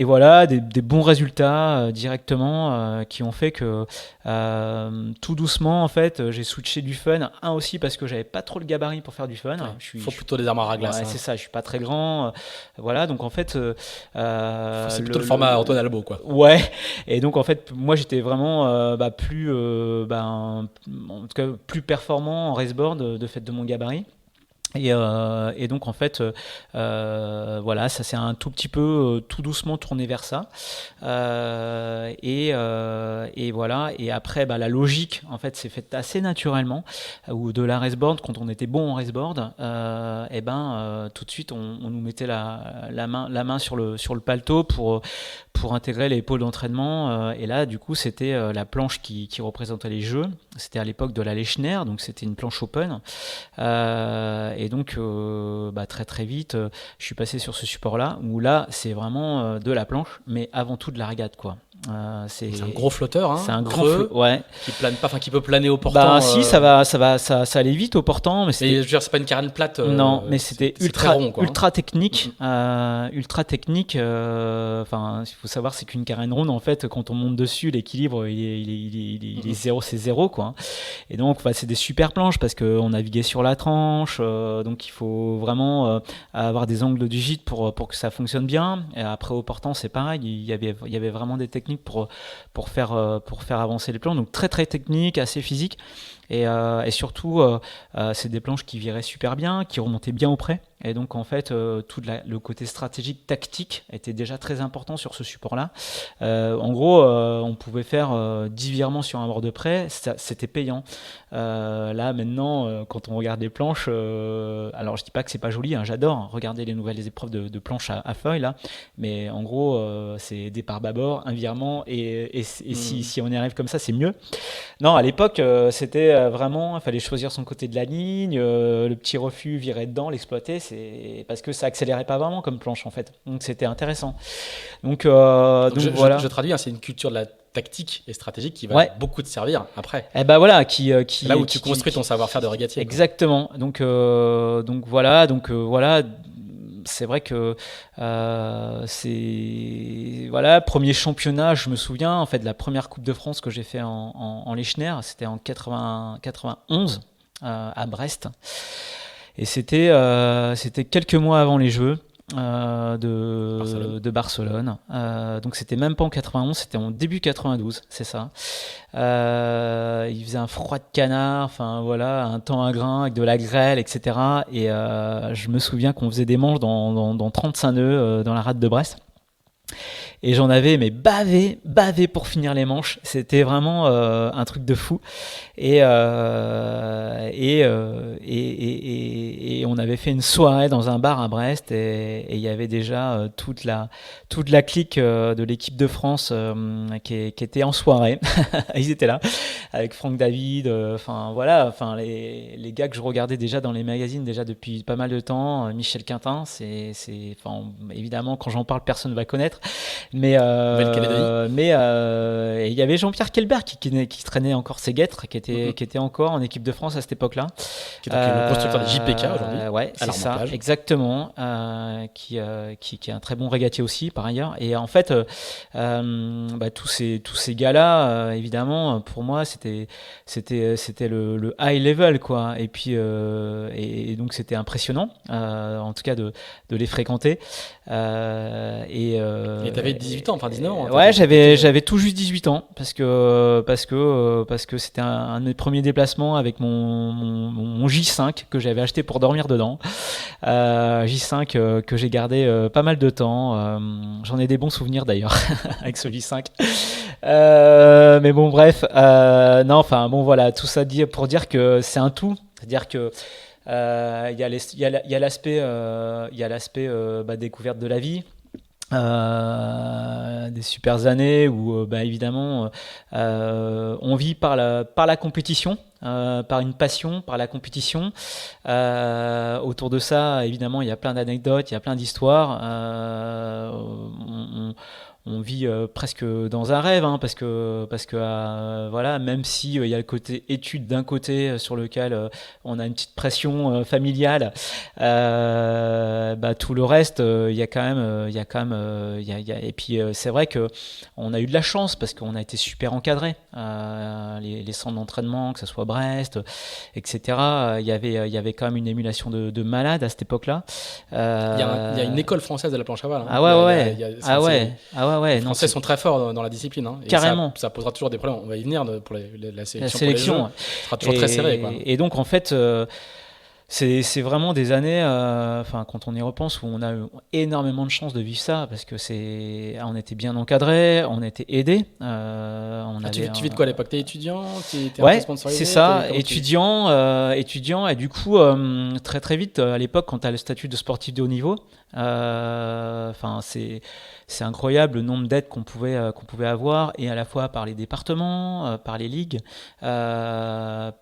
voilà, des bons résultats directement qui ont fait que tout doucement, en fait, j'ai switché du fun. Un aussi parce que j'avais pas trop le gabarit pour faire du fun. Il faut plutôt des armes à glace. Ouais, c'est ça, je suis pas très grand. Voilà, donc en fait. C'est plutôt le format Antoine Albo, quoi. Ouais, et donc en fait, moi j'étais vraiment plus, en tout cas, plus performant en raceboard de fait de mon gabarit. Et donc en fait, voilà, ça s'est un tout petit peu, tout doucement tourné vers ça. Et voilà. Et après, la logique, en fait, s'est faite assez naturellement. Où de la raceboard, quand on était bon en raceboard, tout de suite, on nous mettait la main sur le paletot pour intégrer les pôles d'entraînement. Et là, du coup, c'était la planche qui représentait les jeux. C'était à l'époque de la Lechner, donc c'était une planche open. Et donc, très très vite, je suis passé sur ce support-là, où là, c'est vraiment de la planche, mais avant tout de la régate, quoi. C'est un gros flotteur, hein, c'est un creux, ouais. Qui plane pas, enfin qui peut planer au portant. Si, ça allait vite au portant, mais je veux dire, c'est pas une carène plate. Non, mais c'était ultra rond, quoi, ultra technique, ultra technique. Enfin, il faut savoir, c'est qu'une carène ronde, en fait, quand on monte dessus, l'équilibre il est zéro, c'est zéro, quoi. Et donc, c'est des super planches parce que on naviguait sur la tranche, donc il faut vraiment avoir des angles de gîte pour que ça fonctionne bien. Et après au portant, c'est pareil, il y avait vraiment des techniques pour faire avancer les planches, donc très très technique, assez physique, et surtout c'est des planches qui viraient super bien, qui remontaient bien au près. Et donc en fait tout le côté stratégique, tactique était déjà très important sur ce support-là. En gros, on pouvait faire 10 virements sur un bord de près, c'était payant. Là maintenant, quand on regarde les planches, alors je dis pas que c'est pas joli, hein, j'adore regarder les nouvelles épreuves de planches à feuilles là, mais en gros c'est départ bâbord, un virement, et si on y arrive comme ça, c'est mieux. Non, à l'époque c'était vraiment, il fallait choisir son côté de la ligne, le petit refus, virer dedans, l'exploiter, parce que ça accélérait pas vraiment comme planche, en fait. Donc c'était intéressant. Donc voilà. Je traduis, hein, c'est une culture de la tactique et stratégique qui va beaucoup te servir après. Et voilà, là où tu construis ton savoir-faire de régatier. Exactement. Donc voilà. C'est vrai que c'est voilà, premier championnat, je me souviens en fait de la première Coupe de France que j'ai fait en Lechner, c'était en 91 à Brest, et c'était quelques mois avant les Jeux. de Barcelone. Donc c'était même pas en 91, c'était en début 92, c'est ça. Il faisait un froid de canard, enfin voilà, un temps à grain avec de la grêle, etc. Et je me souviens qu'on faisait des manches dans 35 nœuds dans la rade de Brest. Et j'en avais mais bavé pour finir les manches. C'était vraiment un truc de fou. Et on avait fait une soirée dans un bar à Brest et il y avait déjà toute la clique de l'équipe de France qui était en soirée. Ils étaient là avec Franck David. Enfin voilà, enfin les gars que je regardais déjà dans les magazines déjà depuis pas mal de temps. Michel Quintin, enfin évidemment quand j'en parle personne ne va connaître. Mais il y avait Jean-Pierre Kelbert qui traînait encore ses guêtres, qui était encore en équipe de France à cette époque-là. Qui est le constructeur des JPK aujourd'hui. Ouais, c'est ça, exactement. Qui est un très bon régatier aussi, par ailleurs. Et en fait, tous ces gars-là, évidemment, pour moi, c'était le high level, quoi. Et puis, et donc, c'était impressionnant, en tout cas, de les fréquenter. Et t'avais 18 ans, enfin 19 ans. Ouais, j'avais tout juste 18 ans parce que c'était un de mes premiers déplacements avec mon J5 que j'avais acheté pour dormir dedans. J5 que j'ai gardé pas mal de temps. J'en ai des bons souvenirs d'ailleurs avec ce J5. Mais bon, bref. Non, enfin bon, voilà, tout ça pour dire que c'est un tout. C'est-à-dire que il y a l'aspect découverte de la vie. Des super années où évidemment on vit par la compétition, par une passion, par la compétition. Autour de ça, évidemment, il y a plein d'anecdotes, il y a plein d'histoires. On vit presque dans un rêve, hein, parce que voilà, même si il y a le côté études d'un côté sur lequel on a une petite pression familiale, tout le reste, il y a quand même, et puis c'est vrai que on a eu de la chance parce qu'on a été super encadré, les centres d'entraînement, que ce soit Brest, etc. Il y avait quand même une émulation de malade à cette époque-là. Il y a une école française de la planche à voile. Hein. Ah ouais. Les Français sont très forts dans la discipline. Hein, et carrément. Ça posera toujours des problèmes. On va y venir pour la sélection. La sélection. Pour les Jeux. Ce sera toujours très serré. Quoi. Et donc, en fait, c'est vraiment des années, quand on y repense, où on a eu énormément de chance de vivre ça, parce que on était bien encadré, on était aidé. Tu vis de quoi à l'époque? T'es étudiant? Ouais, c'est ça, étudiant, et du coup, très très vite, à l'époque, quand tu as le statut de sportif de haut niveau, c'est incroyable le nombre d'aides qu'on pouvait avoir, et à la fois par les départements, par les ligues, par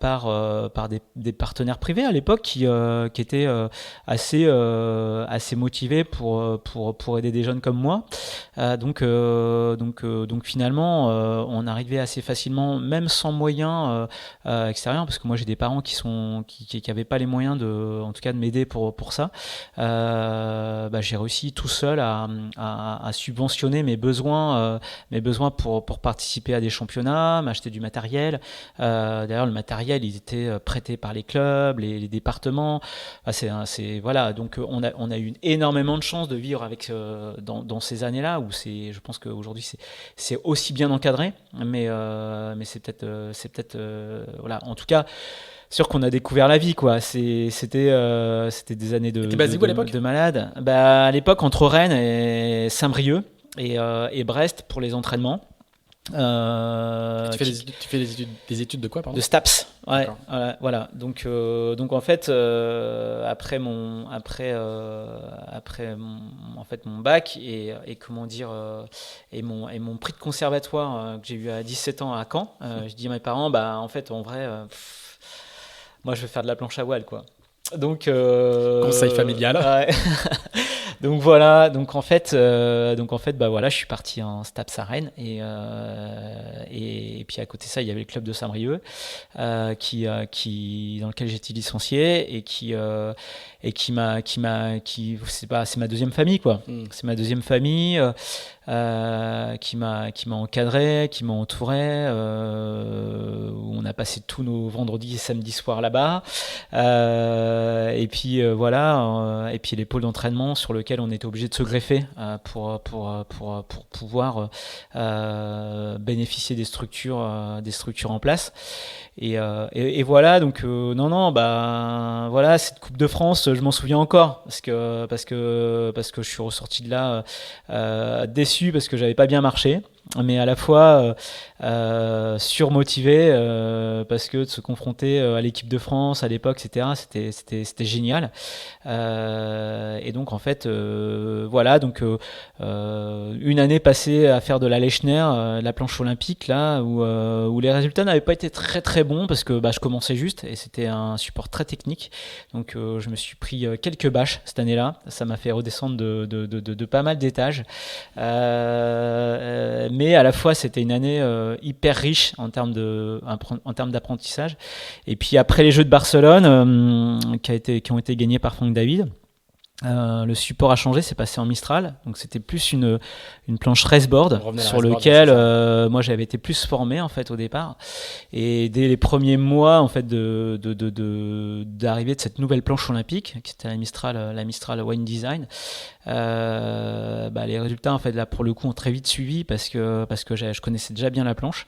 des partenaires privés à l'époque qui étaient assez motivés pour aider des jeunes comme moi. Donc finalement, on arrivait assez facilement, même sans moyens extérieurs, parce que moi j'ai des parents qui avaient pas les moyens en tout cas de m'aider pour ça. J'ai réussi tout seul à subventionner mes besoins pour participer à des championnats, m'acheter du matériel. D'ailleurs, le matériel, il était prêté par les clubs, les départements. Voilà. Donc, on a eu énormément de chance de vivre dans ces années-là où je pense qu'aujourd'hui c'est aussi bien encadré, mais c'est peut-être voilà. En tout cas, sûr qu'on a découvert la vie, quoi. C'était des années de malade. À l'époque, entre Rennes et Saint-Brieuc et Brest pour les entraînements. Tu fais des études de quoi, pardon? De STAPS. Ouais, voilà. Donc en fait, après mon bac et comment dire et mon prix de conservatoire que j'ai eu à 17 ans à Caen, je dis à mes parents, en fait, en vrai. Moi, je vais faire de la planche à voile, quoi. Donc, conseil familial. Ouais. Donc voilà. Donc en fait, voilà, je suis parti en STAPS à Rennes et puis à côté de ça, il y avait le club de Saint-Brieuc dans lequel j'étais licencié et c'est ma deuxième famille, quoi. C'est ma deuxième famille. Qui m'a encadré, qui m'a entouré, où on a passé tous nos vendredis et samedis soirs là-bas. Et puis voilà, et puis les pôles d'entraînement sur lesquels on était obligé de se greffer pour pouvoir bénéficier des structures en place. Et voilà, donc non, bah voilà, cette Coupe de France, je m'en souviens encore parce que je suis ressorti de là déçu parce que j'avais pas bien marché, mais à la fois surmotivé parce que de se confronter à l'équipe de France à l'époque, etc. C'était génial. Et donc en fait, voilà, donc une année passée à faire de la Lechner, la planche olympique là, où les résultats n'avaient pas été très très bons parce que je commençais juste et c'était un support très technique. Donc je me suis pris quelques bâches cette année-là. Ça m'a fait redescendre de pas mal d'étages. Mais à la fois c'était une année hyper riche en termes d'apprentissage. Et puis après les Jeux de Barcelone qui ont été gagnés par Franck David, le support a changé, c'est passé en Mistral, donc c'était plus une planche raceboard sur lequel moi j'avais été plus formé en fait au départ. Et dès les premiers mois en fait d'arrivée de cette nouvelle planche olympique qui était la Mistral Wine Design, les résultats en fait là pour le coup ont très vite suivi parce que je connaissais déjà bien la planche.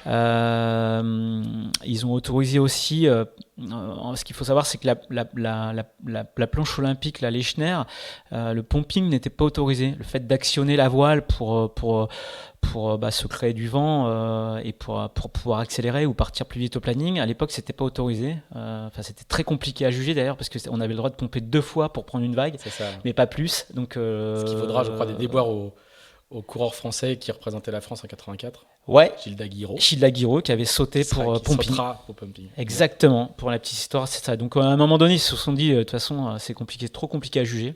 Ils ont autorisé aussi ce qu'il faut savoir, c'est que la planche olympique, la Lechner, le pumping n'était pas autorisé. Le fait d'actionner la voile pour se créer du vent et pour pouvoir accélérer ou partir plus vite au planning, à l'époque, c'était pas autorisé. C'était très compliqué à juger d'ailleurs parce qu'on avait le droit de pomper 2 fois pour prendre une vague, mais pas plus. Donc, ce qui vaudra, je crois, des déboires aux coureurs français qui représentaient la France en 84. Ouais. Gilles Daguirreau qui avait sauté pour pumping. Au pumping. Exactement. Pour la petite histoire, c'est ça. Donc à un moment donné, ils se sont dit de toute façon, c'est compliqué, trop compliqué à juger.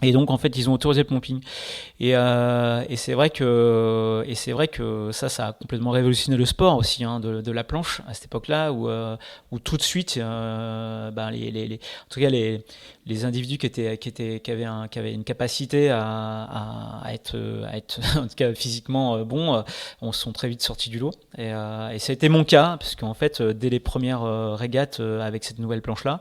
Et donc en fait, ils ont autorisé le pumping. Et c'est vrai que ça a complètement révolutionné le sport aussi de la planche à cette époque-là où tout de suite en tout cas les individus qui avaient une capacité à être en tout cas physiquement bons, on sont très vite sortis du lot. Et ça a été mon cas parce qu'en fait dès les premières régates avec cette nouvelle planche-là,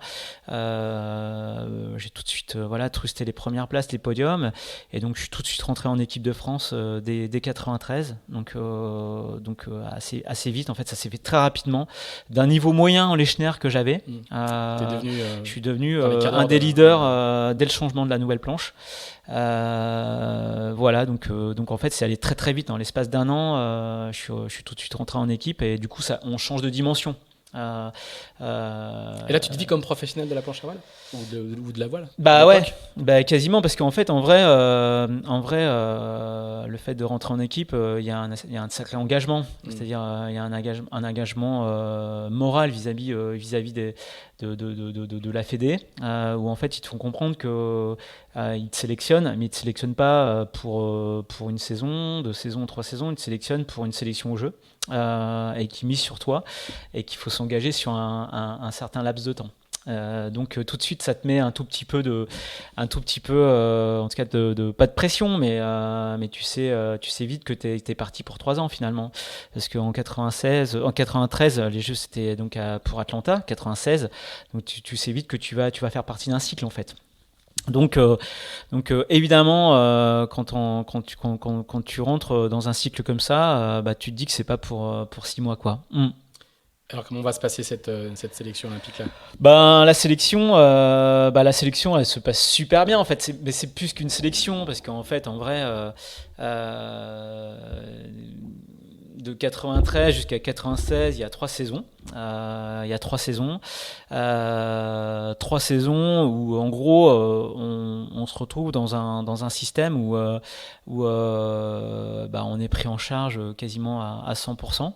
j'ai tout de suite trusté les premières places, les podiums, et donc je suis tout de suite rentré en équipe de France dès 93, donc assez vite en fait. Ça s'est fait très rapidement d'un niveau moyen en Lechner que j'avais. Je suis devenu un des leaders dès le changement de la nouvelle planche. Voilà, donc en fait c'est allé très très vite. Dans l'espace d'un an, je suis tout de suite rentré en équipe et du coup on change de dimension. Et là, tu te vis comme professionnel de la planche à voile ou de la voile? Ouais, quasiment, parce qu'en fait, en vrai, le fait de rentrer en équipe, il y a un sacré engagement. C'est-à-dire, il y a un engagement moral vis-à-vis de la Fédé, où en fait, ils te font comprendre que ils te sélectionnent, mais ils te sélectionnent pas pour une saison, 2 saisons, 3 saisons. Ils te sélectionnent pour une sélection au jeu. Et qui mise sur toi et qu'il faut s'engager sur un certain laps de temps. Donc tout de suite ça te met un tout petit peu en tout cas pas de pression, mais tu sais vite que t'es parti pour 3 ans finalement, parce qu'en 93 les Jeux c'était donc pour Atlanta, 96, donc tu sais vite que tu vas faire partie d'un cycle en fait. Donc évidemment, quand tu rentres dans un cycle comme ça, tu te dis que c'est pas pour 6 mois quoi. Alors comment va se passer cette sélection olympique là? La sélection elle se passe super bien en fait. Mais c'est plus qu'une sélection parce qu'en fait en vrai de 93 jusqu'à 96, il y a 3 saisons. Il y a 3 saisons. 3 saisons où, en gros, on se retrouve dans un système où on est pris en charge quasiment à 100%.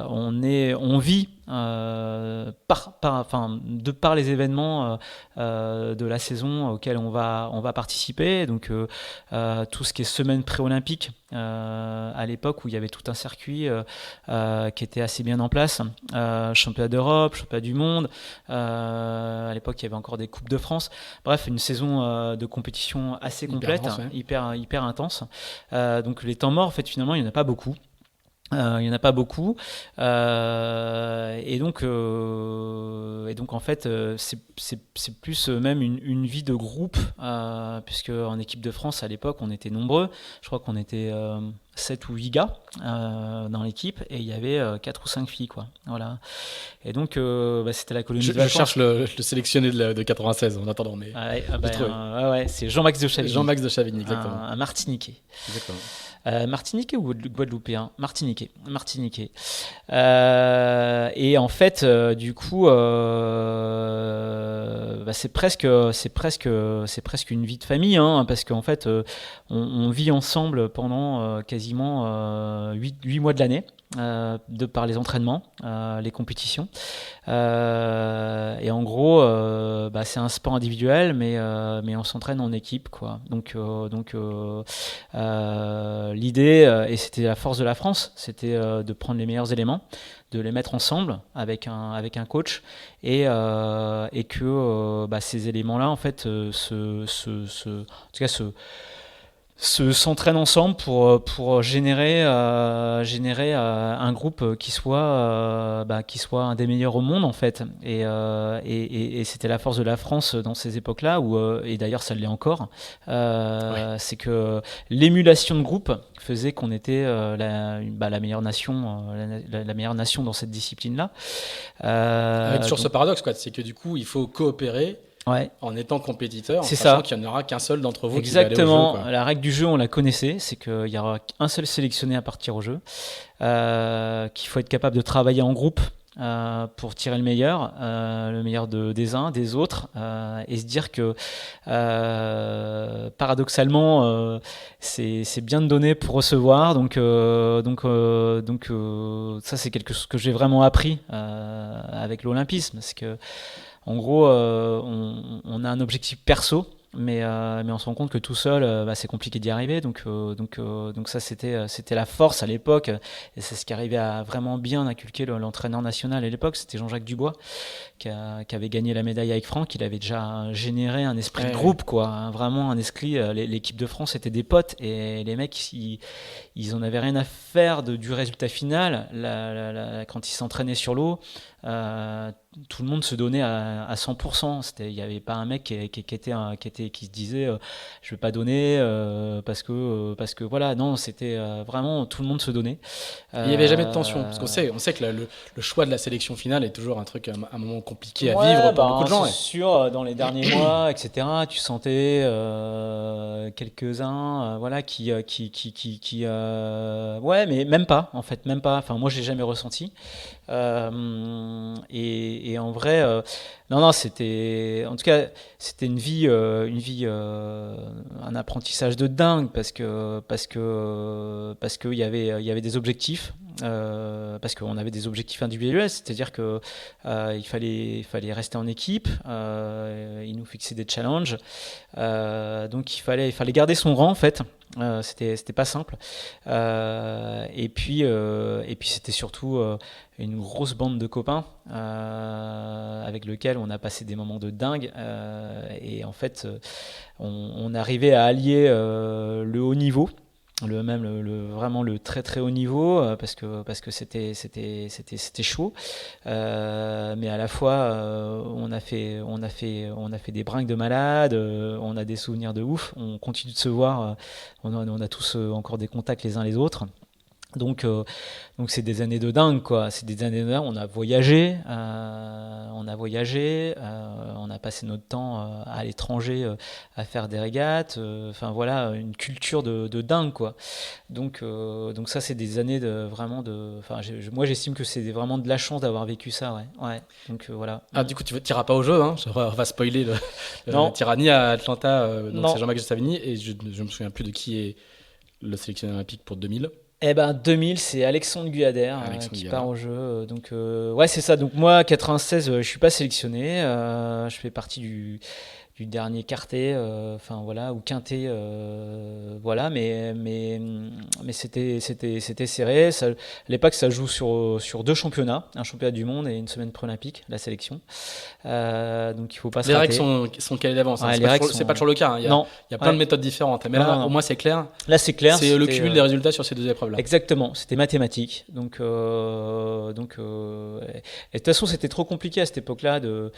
On vit de par les événements de la saison auxquels on va participer. Donc, tout ce qui est semaine pré-olympique, à l'époque où il y avait tout un circuit qui était assez bien en place, championnat d'Europe, championnat du monde, à l'époque il y avait encore des coupes de France, bref une saison de compétition assez complète, hyper intense. Donc les temps morts en fait finalement il n'y en a pas beaucoup. Il n'y en a pas beaucoup. Et donc en fait, c'est plus même une vie de groupe, puisque en équipe de France, à l'époque, on était nombreux. Je crois qu'on était 7 ou 8 gars dans l'équipe, et il y avait 4 ou 5 filles, quoi. Voilà. Et donc, c'était la colonie de Je vacances. cherche le sélectionné de 96 en attendant, mais Ouais, c'est Jean-Max de Chavigny. Jean-Max de Chavigny, exactement. Un Martiniquais. Exactement. Martiniquais ou Guadeloupéen? Martiniquais. Et en fait, du coup, c'est presque une vie de famille, hein, parce qu'en fait, on vit ensemble pendant quasiment 8 mois de l'année. De par les entraînements, les compétitions. Et en gros, c'est un sport individuel, mais on s'entraîne en équipe, quoi. Donc l'idée, et c'était la force de la France, c'était de prendre les meilleurs éléments, de les mettre ensemble avec un coach, et que ces éléments-là, en fait, s'entraînent ensemble pour générer un groupe qui soit un des meilleurs au monde, en fait. Et c'était la force de la France dans ces époques-là, et d'ailleurs ça l'est encore. C'est que l'émulation de groupe faisait qu'on était la meilleure nation, la meilleure nation dans cette discipline-là. Avec sur ce paradoxe, quoi, c'est que du coup il faut coopérer. Ouais. En étant compétiteur, c'est en sachant ça. qu'il n'y en aura qu'un seul d'entre vous. Exactement. Qui va aller au jeu, quoi. La règle du jeu, on la connaissait, c'est qu'il y aura un seul sélectionné à partir au jeu, qu'il faut être capable de travailler en groupe pour tirer le meilleur des uns, des autres, et se dire que paradoxalement, c'est bien de donner pour recevoir. Donc ça, c'est quelque chose que j'ai vraiment appris avec l'olympisme, c'est que en gros, on a un objectif perso, mais on se rend compte que tout seul, c'est compliqué d'y arriver. Donc ça, c'était la force à l'époque, et c'est ce qui arrivait à vraiment bien inculquer l'entraîneur national à l'époque. C'était Jean-Jacques Dubois qui avait gagné la médaille avec Franck. Il avait déjà généré un esprit de groupe, quoi, hein, vraiment un esprit. L'équipe de France était des potes, et les mecs, ils en avaient rien à faire du résultat final. Quand ils s'entraînaient sur l'eau, tout le monde se donnait à 100%. Il n'y avait pas un mec qui se disait je vais pas donner parce que voilà. Non, c'était vraiment tout le monde se donnait. Il n'y avait jamais de tension, parce qu'on sait que le choix de la sélection finale est toujours un moment compliqué à vivre pour beaucoup de gens. C'est sûr, dans les derniers mois, etc., tu sentais quelques-uns qui ouais, mais même pas, en fait, même pas. Enfin, moi, j'ai jamais ressenti. Et en vrai, non, c'était, en tout cas, c'était une vie, un apprentissage de dingue, parce que il y avait des objectifs, parce qu'on avait des objectifs individuels, c'est-à-dire que il fallait rester en équipe, ils nous fixaient des challenges, donc il fallait garder son rang, en fait. C'était pas simple, et puis c'était surtout une grosse bande de copains avec lequel on a passé des moments de dingue, et en fait on arrivait à allier le haut niveau, vraiment le très très haut niveau, parce que c'était chaud, mais à la fois on a fait des brinques de malades, on a des souvenirs de ouf, on continue de se voir, on a tous encore des contacts les uns les autres. Donc c'est des années de dingue, quoi. C'est des années de dingue. On a voyagé, on a passé notre temps à l'étranger à faire des régates. Enfin voilà, une culture de dingue, quoi. Donc ça, c'est des années moi j'estime que c'est vraiment de la chance d'avoir vécu ça, ouais. Donc voilà. Ah, du coup tu n'iras pas au jeu, hein. On va spoiler le Tyrannie à Atlanta. Donc c'est Jean-Max de Savigny, et je me souviens plus de qui est le sélectionneur olympique pour 2000. 2000, c'est Alexandre Guyader qui part au jeu. Donc ouais, c'est ça. Donc moi, 96, je suis pas sélectionné. Je fais partie du du dernier quartet, ou quintet, voilà, mais c'était serré. À l'époque, ça joue sur 2 championnats, un championnat du monde et une semaine pré-olympique, la sélection. Donc il faut pas se Les rater. règles sont calées d'avance. Ouais, C'est pas toujours le cas. Hein. Il y a plein de méthodes différentes. Mais là, au moins, c'est clair. Là, c'est clair. C'est le cumul des résultats sur ces 2 épreuves-là. Exactement. C'était mathématique. Donc, et de toute façon, c'était trop compliqué à cette époque-là de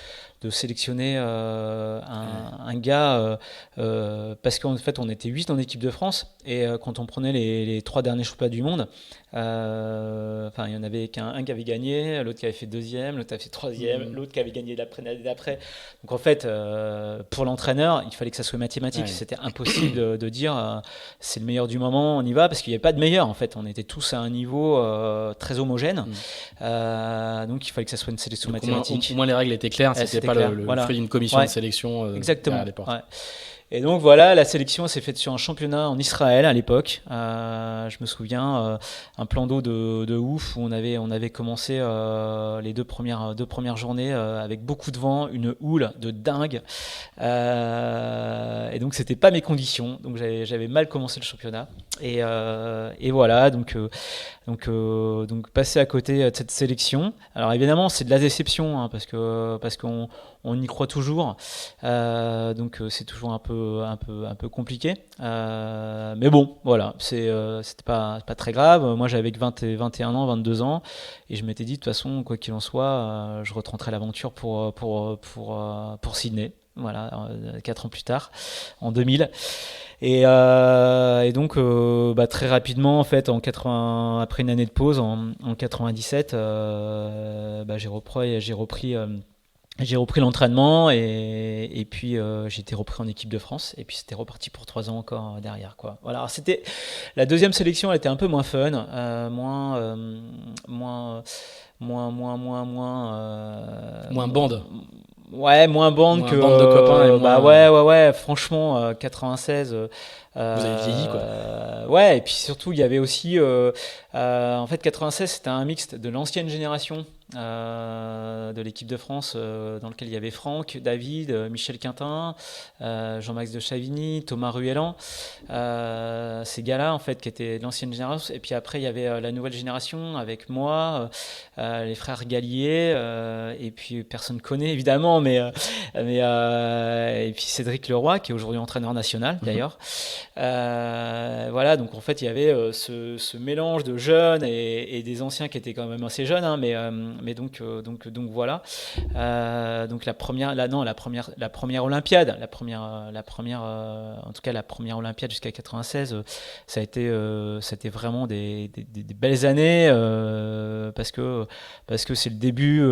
sélectionner un gars parce qu'en fait, on était 8 en équipe de France et quand on prenait les 3 derniers championnats du monde, il y en avait qu'un qui avait gagné, l'autre qui avait fait 2e, l'autre qui avait fait 3e, l'autre qui avait gagné l'année d'après. Donc en fait, pour l'entraîneur, il fallait que ça soit mathématique. C'était impossible de dire c'est le meilleur du moment, on y va, parce qu'il n'y avait pas de meilleur en fait. On était tous à un niveau très homogène. Donc il fallait que ça soit une sélection mathématique. Au moins les règles étaient claires, c'était pas le fruit d'une commission de sélection. Exactement. À l'époque. Et donc voilà, la sélection s'est faite sur un championnat en Israël à l'époque. Je me souviens, un plan d'eau de ouf où on avait commencé les deux premières journées avec beaucoup de vent, une houle de dingue. Et donc c'était pas mes conditions, donc j'avais mal commencé le championnat. Et voilà, donc passer à côté de cette sélection. Alors évidemment, c'est de la déception parce qu'on y croit toujours, donc c'est toujours un peu compliqué. Mais bon, voilà, c'était pas très grave. Moi, j'avais 21 ans, 22 ans, et je m'étais dit de toute façon, quoi qu'il en soit, je retenterai l'aventure pour Sydney. Voilà, 4 ans plus tard, en 2000. Et donc très rapidement en fait après une année de pause en 97, j'ai repris l'entraînement et puis j'ai été repris en équipe de France et puis c'était reparti pour 3 ans encore derrière quoi. Voilà, alors c'était la deuxième sélection, elle était un peu moins fun, moins bande. Ouais, moins bande que bande de copains et moins... ouais, franchement 96 vous avez vieilli quoi. Ouais, et puis surtout il y avait aussi en fait 96 c'était un mixte de l'ancienne génération de l'équipe de France dans lequel il y avait Franck, David, Michel Quintin, Jean-Max de Chavigny, Thomas Ruellan, ces gars-là en fait qui étaient de l'ancienne génération. Et puis après il y avait la nouvelle génération avec moi, les frères Gallier, et puis personne connaît évidemment, mais et puis Cédric Leroy qui est aujourd'hui entraîneur national d'ailleurs. Voilà, donc en fait il y avait ce mélange de jeunes et des anciens qui étaient quand même assez jeunes, hein, mais donc voilà. Donc la première Olympiade, en tout cas la première Olympiade jusqu'à 96, ça a été vraiment des belles années parce que c'est le début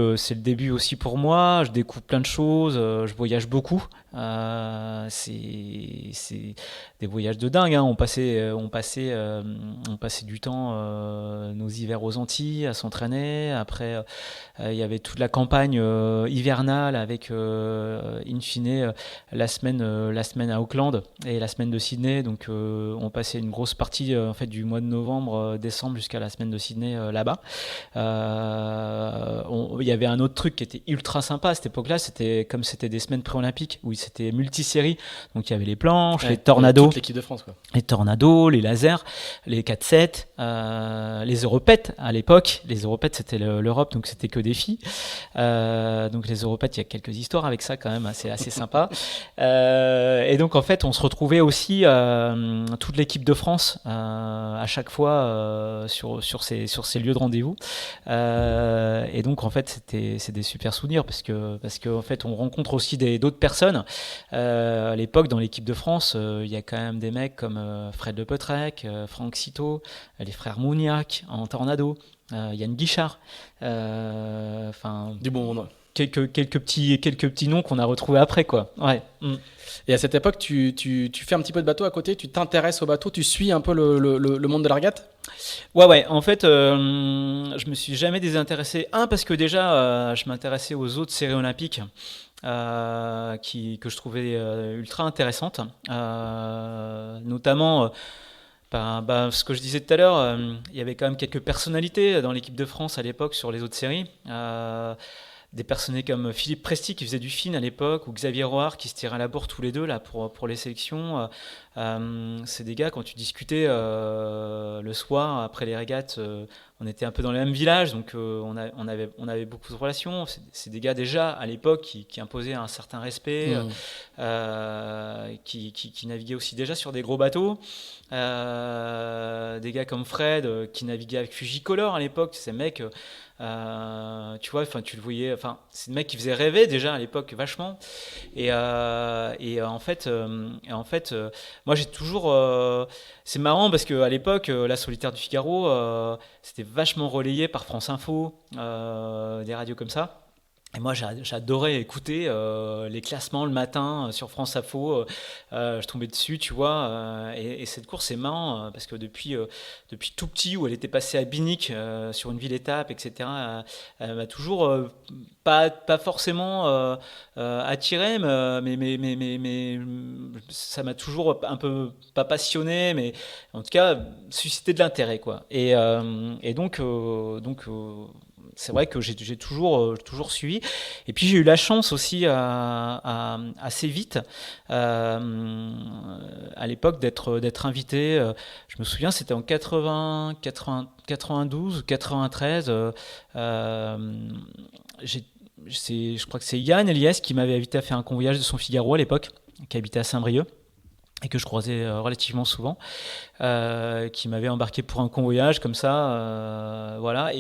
aussi pour moi. Je découvre plein de choses, je voyage beaucoup. C'est des voyages de dingue, hein. On passait du temps nos hivers aux Antilles à s'entraîner. Après il y avait toute la campagne hivernale avec in fine la semaine à Auckland et la semaine de Sydney. Donc on passait une grosse partie en fait du mois de novembre, décembre jusqu'à la semaine de Sydney là-bas. Il y avait un autre truc qui était ultra sympa à cette époque-là, c'était des semaines pré-olympiques où c'était multi-séries. Donc il y avait les planches, les tornados, toute l'équipe de France quoi. Les tornados, les lasers, les 4-7, les europètes à l'époque. Les europètes c'était l'Europe, donc c'était que des filles. Donc les europètes, il y a quelques histoires avec ça quand même, assez sympa. Et donc en fait on se retrouvait aussi toute l'équipe de France à chaque fois sur ces lieux de rendez-vous. Et donc en fait c'est des super souvenirs parce que en fait on rencontre aussi d'autres personnes. À l'époque dans l'équipe de France il y a quand même des mecs comme Fred Lepeutrec, Franck Citeau, les frères Mouniac en tornado, Yann Guichard, du bon monde. Quelques petits noms qu'on a retrouvés après quoi. Ouais. Et à cette époque, tu fais un petit peu de bateau à côté, tu t'intéresses au bateau, tu suis un peu le monde de la régate ? Ouais. En fait, je me suis jamais désintéressé. Parce que déjà, je m'intéressais aux autres séries olympiques que je trouvais ultra intéressantes, notamment. Ce que je disais tout à l'heure, il y avait quand même quelques personnalités dans l'équipe de France à l'époque sur les autres séries. des personnages comme Philippe Presti qui faisait du film à l'époque, ou Xavier Roard qui se tirait à la bourre tous les deux là pour les sélections. C'est des gars, quand tu discutais le soir après les régates, on était un peu dans le même village, donc on avait beaucoup de relations. C'est des gars déjà à l'époque qui imposaient un certain respect, qui naviguaient aussi déjà sur des gros bateaux. Des gars comme Fred qui naviguait avec Fujicolor à l'époque, ces mecs, tu vois, enfin tu le voyais, enfin c'est des mecs qui faisaient rêver déjà à l'époque vachement. En fait, moi j'ai toujours, c'est marrant parce que à l'époque, la Solitaire du Figaro, c'était vachement relayé par France Info, des radios comme ça. Et moi, j'adorais écouter les classements le matin sur France Info. Je tombais dessus, tu vois. Et cette course, c'est marrant parce que depuis tout petit, où elle était passée à Binic sur une ville étape, etc., elle m'a toujours pas forcément attiré, mais ça m'a toujours un peu, pas passionné, mais en tout cas, suscité de l'intérêt, quoi. Et donc c'est vrai que j'ai toujours suivi. Et puis j'ai eu la chance aussi assez vite, à l'époque, d'être invité. Je me souviens, c'était en 92 ou 93. Je crois que c'est Yann Eliès qui m'avait invité à faire un convoyage de son Figaro à l'époque, qui habitait à Saint-Brieuc et que je croisais relativement souvent, qui m'avait embarqué pour un convoyage comme ça, voilà.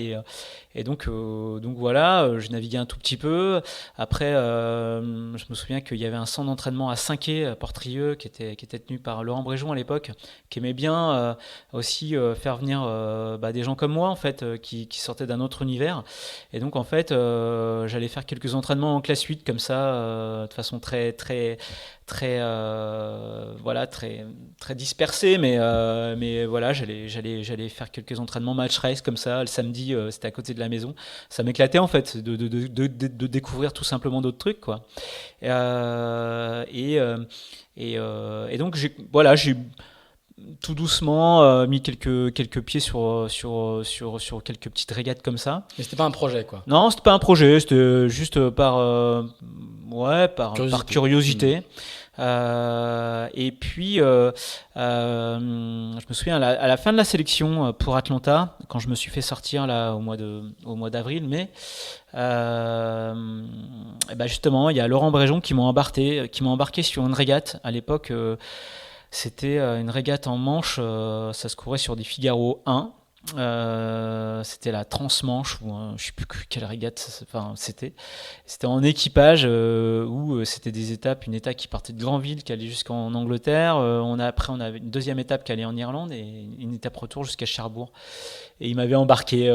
Et donc voilà, je naviguais un tout petit peu. Après, je me souviens qu'il y avait un centre d'entraînement à Cinqué, à Port-Trieux, qui était tenu par Laurent Bréjon à l'époque, qui aimait bien aussi faire venir des gens comme moi, en fait, qui sortaient d'un autre univers. Et donc, en fait, j'allais faire quelques entraînements en classe 8 comme ça, de façon très voilà, très dispersée, mais voilà, j'allais faire quelques entraînements match race comme ça le samedi, c'était à côté de la maison. Ça m'éclatait en fait de découvrir tout simplement d'autres trucs, quoi. Et donc j'ai tout doucement mis quelques pieds sur quelques petites régates comme ça. Mais c'était pas un projet, quoi. Non, c'était pas un projet, c'était juste par curiosité. Et puis, je me souviens à la fin de la sélection pour Atlanta, quand je me suis fait sortir là au mois d'avril, mai, justement, il y a Laurent Bréjon qui m'a embarqué sur une régate. À l'époque, c'était une régate en Manche, ça se courait sur des Figaro 1. C'était la Transmanche ou je sais plus quelle régate, c'était en équipage, où c'était des étapes, une étape qui partait de Granville qui allait jusqu'en Angleterre, après on avait une deuxième étape qui allait en Irlande et une étape retour jusqu'à Cherbourg. Et il m'avait embarqué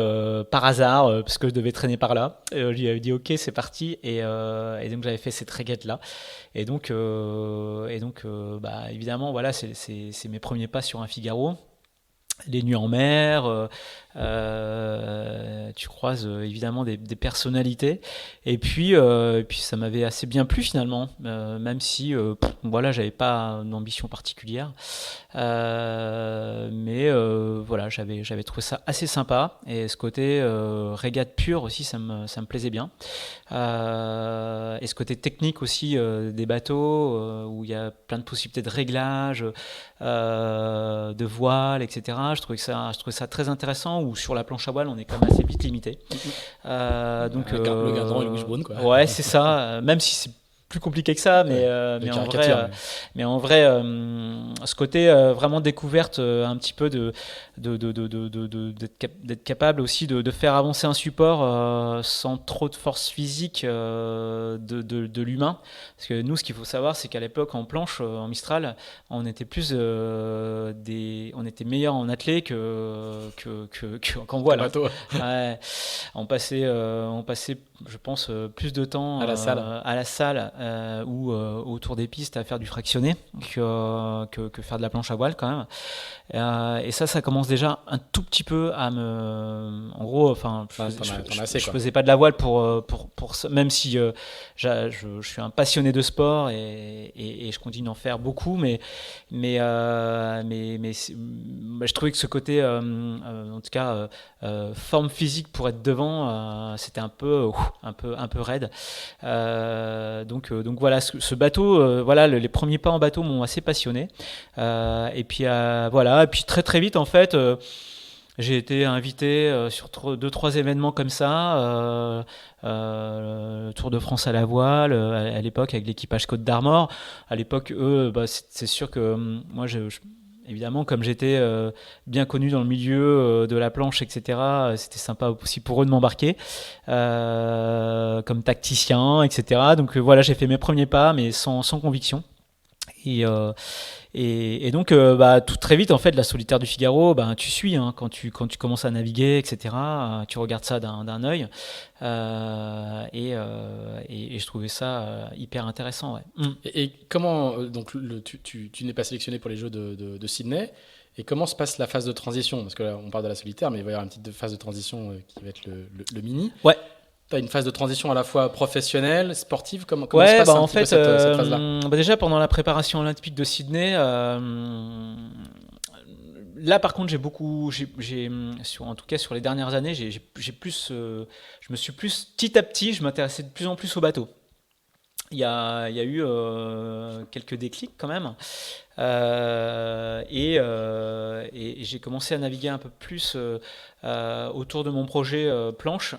par hasard parce que je devais traîner par là. Et je lui avais dit ok, c'est parti, et donc j'avais fait cette régate là. Et donc évidemment voilà, c'est mes premiers pas sur un Figaro. Les nuits en mer, tu croises évidemment des personnalités, et puis ça m'avait assez bien plu finalement, même si voilà, j'avais pas d'ambition particulière, mais voilà, j'avais trouvé ça assez sympa, et ce côté régate pure aussi, ça me plaisait bien, et ce côté technique aussi des bateaux, où il y a plein de possibilités de réglage, de voile, etc. Je trouvais ça très intéressant, où sur la planche à voile on est quand même assez vite limité. Donc le Gardron et le Wishbone, quoi. Ouais, c'est ça. Même si c'est plus compliqué que ça, mais en vrai, ce côté vraiment découverte, un petit peu d'être capable aussi de faire avancer un support sans trop de force physique de l'humain. Parce que nous, ce qu'il faut savoir, c'est qu'à l'époque, en planche, en Mistral, on était on était meilleurs en athlée qu'en voile. Ouais. On passait, je pense, plus de temps à la salle ou autour des pistes à faire du fractionné que faire de la planche à voile quand même. Et ça commence déjà un tout petit peu à me... En gros, je faisais pas de la voile pour pour ça, même si je suis un passionné de sport et je continue d'en faire beaucoup, mais je trouvais que ce côté, en tout cas, forme physique pour être devant, c'était un peu raide. Donc voilà, ce bateau, voilà, les premiers pas en bateau m'ont assez passionné. Et puis voilà, et puis très très vite en fait. J'ai été invité sur 2-3 événements comme ça, Tour de France à la voile, à l'époque avec l'équipage Côte d'Armor. À l'époque, eux, c'est sûr que moi, évidemment, comme j'étais bien connu dans le milieu de la planche, etc., c'était sympa aussi pour eux de m'embarquer comme tacticien, etc. Donc voilà, j'ai fait mes premiers pas, mais sans conviction. Et donc, tout très vite, en fait, la solitaire du Figaro, tu suis quand tu commences à naviguer, etc. Tu regardes ça d'un œil, et je trouvais ça hyper intéressant. Ouais. Et comment donc tu n'es pas sélectionné pour les Jeux de Sydney. Et comment se passe la phase de transition? Parce que là, on parle de la solitaire, mais il va y avoir une petite phase de transition qui va être le mini. Ouais. Tu as une phase de transition à la fois professionnelle, sportive. Comment se passe un petit peu cette phase-là? Déjà, pendant la préparation olympique de Sydney, là, par contre, en tout cas sur les dernières années, je me suis plus, petit à petit, je m'intéressais de plus en plus au bateau. Il y a eu quelques déclics quand même. Et j'ai commencé à naviguer un peu plus autour de mon projet planche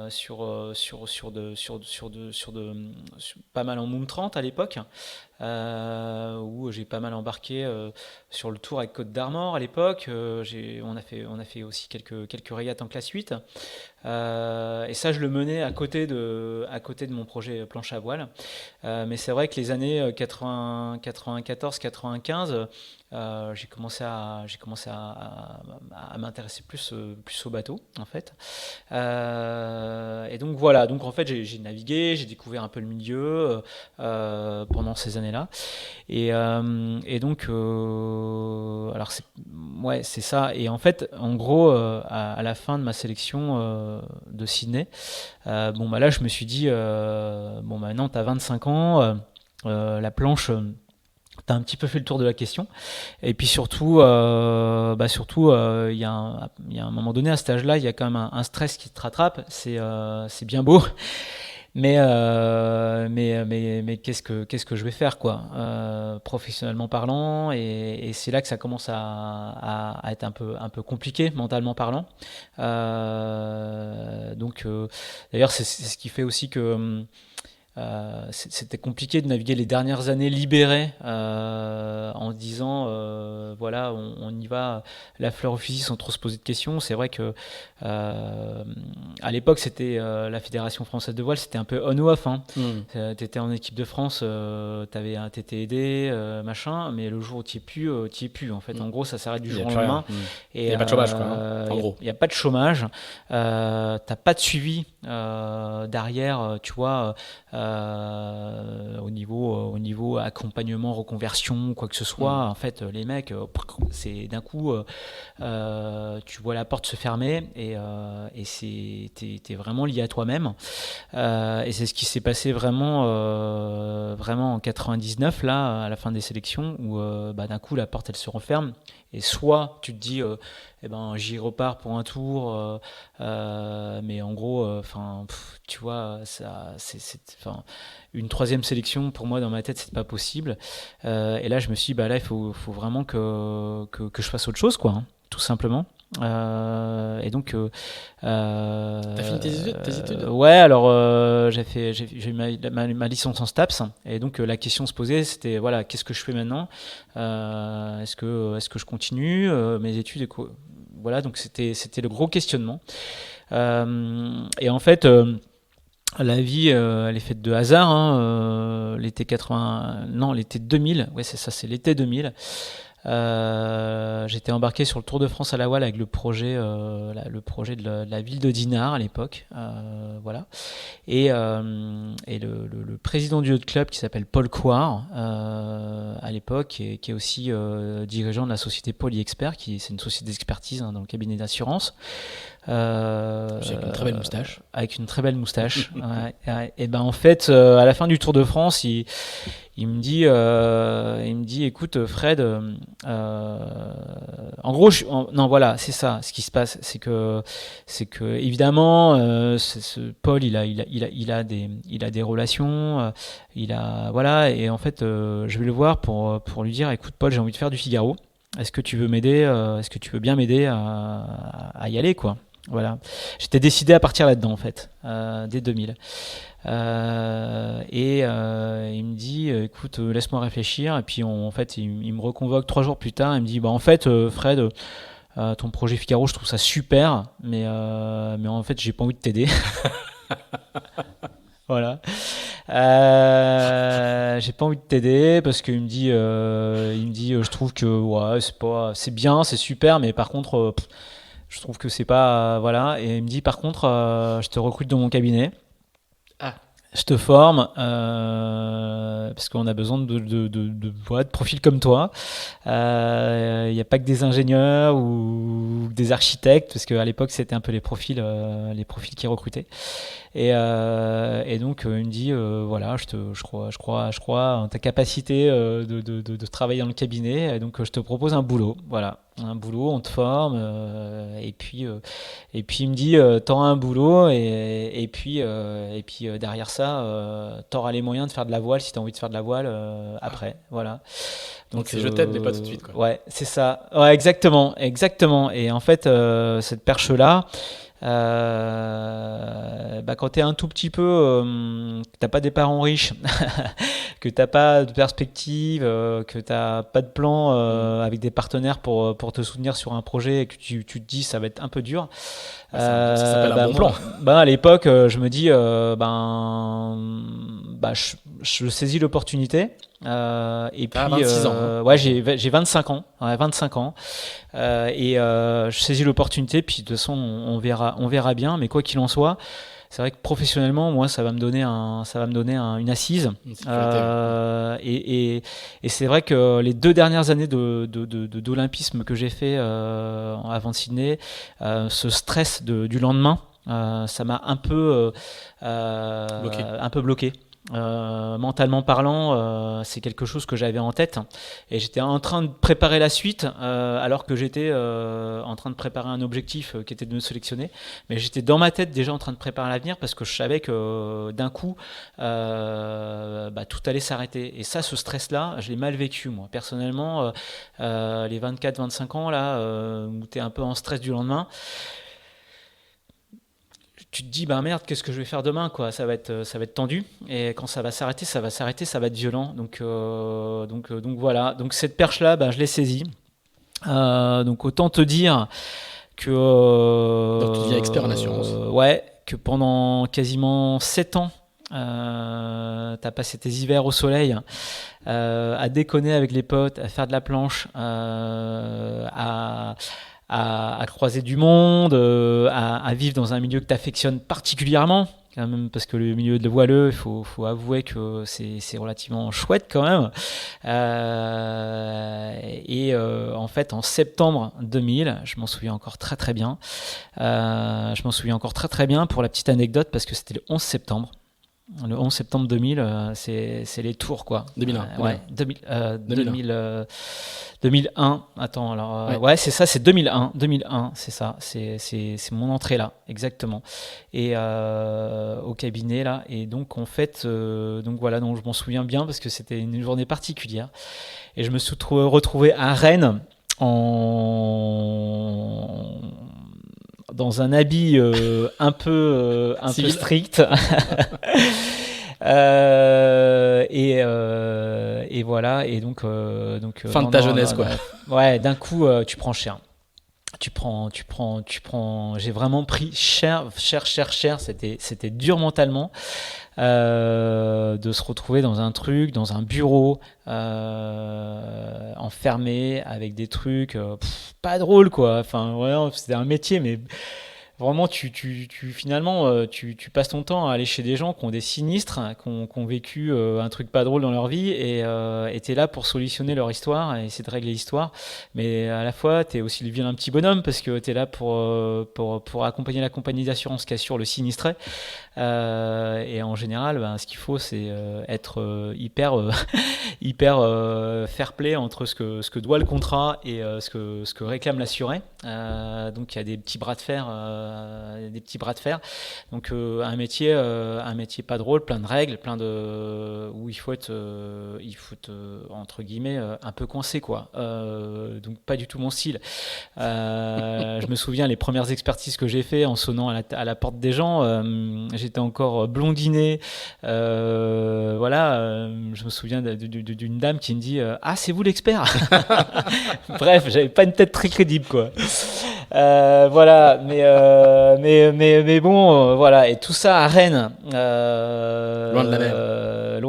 sur pas mal en Moom 30 à l'époque, où j'ai pas mal embarqué sur le tour avec Côte d'Armor à l'époque. On a fait aussi quelques régates en classe 8. Et ça, je le menais à côté de mon projet planche à voile. Mais c'est vrai que les années 94-95, j'ai commencé à m'intéresser plus au bateau, en fait. Et donc voilà, donc en fait j'ai navigué, j'ai découvert un peu le milieu pendant ces années-là. Et donc alors c'est ça. Et en fait, en gros, à la fin de ma sélection de Sydney, là je me suis dit maintenant t'as 25 ans, la planche, t'as un petit peu fait le tour de la question. Et puis surtout, il y a un moment donné à cet âge-là, il y a quand même un stress qui te rattrape. C'est bien beau. Mais qu'est-ce que je vais faire, quoi, professionnellement parlant, et c'est là que ça commence à être un peu compliqué mentalement parlant. Donc d'ailleurs c'est ce qui fait aussi que c'était compliqué de naviguer les dernières années libérées en se disant voilà, on y va la fleur au fusil sans trop se poser de questions. C'est vrai que à l'époque c'était la Fédération française de voile, c'était un peu on ou off, hein. T'étais en équipe de France, t'étais aidé, machin, mais le jour où t'y es plus en fait. En gros, ça s'arrête du jour au lendemain. Et il n'y a pas de chômage, quoi, en gros. Il n'y a pas de chômage, t'as pas de suivi derrière, tu vois, au niveau accompagnement, reconversion, quoi que ce soit. En fait, les mecs, c'est d'un coup, tu vois la porte se fermer, et t'es vraiment lié à toi-même. Et c'est ce qui s'est passé vraiment en 99, là, à la fin des sélections, où d'un coup la porte elle se referme, et soit tu te dis j'y repars pour un tour, mais en gros, tu vois, ça, une troisième sélection pour moi dans ma tête, c'est pas possible. Et là je me suis dit, là il faut vraiment que je fasse autre chose, quoi, hein, tout simplement. Et donc t'as fini tes études? Ouais, alors j'ai eu ma licence en STAPS, et donc la question se posait, c'était voilà, qu'est-ce que je fais maintenant, est-ce que je continue mes études, voilà, donc c'était le gros questionnement. Et en fait la vie, elle est faite de hasard, hein. L'été 2000, ouais c'est ça, c'est l'été 2000. J'étais embarqué sur le Tour de France à la voile avec le projet de la ville de Dinard à l'époque, voilà. Et le président du yacht club, qui s'appelle Paul Couard, à l'époque, qui est aussi dirigeant de la société Polyexpert, c'est une société d'expertise, hein, dans le cabinet d'assurance. Avec une très belle moustache. Avec une très belle moustache. Ouais. Et ben en fait, à la fin du Tour de France, il me dit, écoute, Fred, en gros, non, voilà, c'est ça. Ce qui se passe, c'est que évidemment, Paul, il a des relations, voilà, et en fait, je vais le voir pour lui dire, écoute, Paul, j'ai envie de faire du Figaro. Est-ce que tu veux m'aider Est-ce que tu veux bien m'aider à y aller, quoi. Voilà. J'étais décidé à partir là-dedans, en fait, dès 2000. Il me dit, écoute, laisse-moi réfléchir. Et puis, en fait, il me reconvoque 3 jours plus tard. Il me dit, bah, en fait, Fred, ton projet Figaro, je trouve ça super, mais en fait, j'ai pas envie de t'aider. Voilà. J'ai pas envie de t'aider parce qu'il me dit, je trouve que ouais, c'est bien, c'est super, mais par contre, je trouve que c'est pas, voilà. Et il me dit, par contre, je te recrute dans mon cabinet. Ah. Je te forme parce qu'on a besoin de profils comme toi. Il n'y a pas que des ingénieurs ou des architectes, parce qu'à l'époque c'était un peu les profils qui recrutaient. Et donc il me dit voilà, je crois en ta capacité de travailler dans le cabinet. Et donc je te propose un boulot. Voilà, un boulot, on te forme. Et puis il me dit t'auras un boulot et puis derrière ça t'auras les moyens de faire de la voile si t'as envie de faire de la voile après. Voilà. Donc c'est je t'aide mais pas tout de suite, quoi. Ouais, c'est ça. Ouais, exactement. Et en fait cette perche là. Quand tu es un tout petit peu, que t'as pas des parents riches, que t'as pas de perspective, que t'as pas de plan avec des partenaires pour te soutenir sur un projet et que tu te dis ça va être un peu dur. Ça s'appelle un bon plan. À l'époque, je me dis, je saisis l'opportunité. Et puis, 26 ans. Ouais, j'ai 25 ans. Ouais, 25 ans. Je saisis l'opportunité. Puis de toute façon, on verra bien. Mais quoi qu'il en soit, c'est vrai que professionnellement, moi, ça va me donner une assise. Et c'est vrai que les 2 dernières années d'olympisme que j'ai fait avant de Sydney, ce stress du lendemain, ça m'a un peu bloqué. Mentalement parlant, c'est quelque chose que j'avais en tête et j'étais en train de préparer la suite alors que j'étais en train de préparer un objectif qui était de me sélectionner, mais j'étais dans ma tête déjà en train de préparer l'avenir parce que je savais que d'un coup tout allait s'arrêter. Et ça, ce stress là, je l'ai mal vécu moi personnellement. Les 24-25 ans là où t'es un peu en stress du lendemain, tu te dis merde, qu'est-ce que je vais faire demain, quoi. Ça va être tendu, et quand ça va s'arrêter, ça va être violent. Donc voilà, donc cette perche là, je l'ai saisie. Donc autant te dire que donc tu deviens expert en assurance. Ouais, que pendant quasiment 7 ans t'as passé tes hivers au soleil à déconner avec les potes, à faire de la planche, à croiser du monde, à vivre dans un milieu que tu affectionnes particulièrement, quand même, parce que le milieu de voileux, il faut avouer que c'est relativement chouette quand même. En fait, en septembre 2000, je m'en souviens encore très très bien. Pour la petite anecdote, parce que c'était le 11 septembre. Le 11 septembre 2000, c'est les tours, quoi. 2001. Ouais, 2001. Attends, alors ouais, c'est ça, c'est 2001, c'est ça, c'est mon entrée là, exactement. Et au cabinet là, et donc en fait, donc voilà, donc je m'en souviens bien parce que c'était une journée particulière. Et je me suis retrouvé à Rennes dans un habit un peu strict. Et voilà, et donc fin de ta jeunesse, quoi. Ouais, d'un coup tu prends cher. Tu prends. J'ai vraiment pris cher. C'était dur mentalement de se retrouver dans un bureau enfermé avec des trucs pas drôles, quoi. Enfin, ouais, c'était un métier, mais vraiment, finalement, tu passes ton temps à aller chez des gens qui ont des sinistres, qui ont vécu un truc pas drôle dans leur vie, et t'es là pour solutionner leur histoire et essayer de régler l'histoire. Mais à la fois, t'es aussi le vilain petit bonhomme parce que t'es là pour accompagner la compagnie d'assurance qui assure le sinistré. Et en général, ce qu'il faut, c'est être hyper fair play entre ce que doit le contrat et ce que réclame l'assuré. Donc il y a des petits bras de fer. Donc un métier pas drôle, plein de règles, où il faut être entre guillemets un peu coincé, quoi. Donc pas du tout mon style. Je me souviens les premières expertises que j'ai fait en sonnant à la porte des gens. J'étais encore blondiné. Je me souviens d'une dame qui me dit ah, c'est vous l'expert. Bref, j'avais pas une tête très crédible, quoi. Voilà, mais bon, voilà, et tout ça à Rennes, Loin de la mer.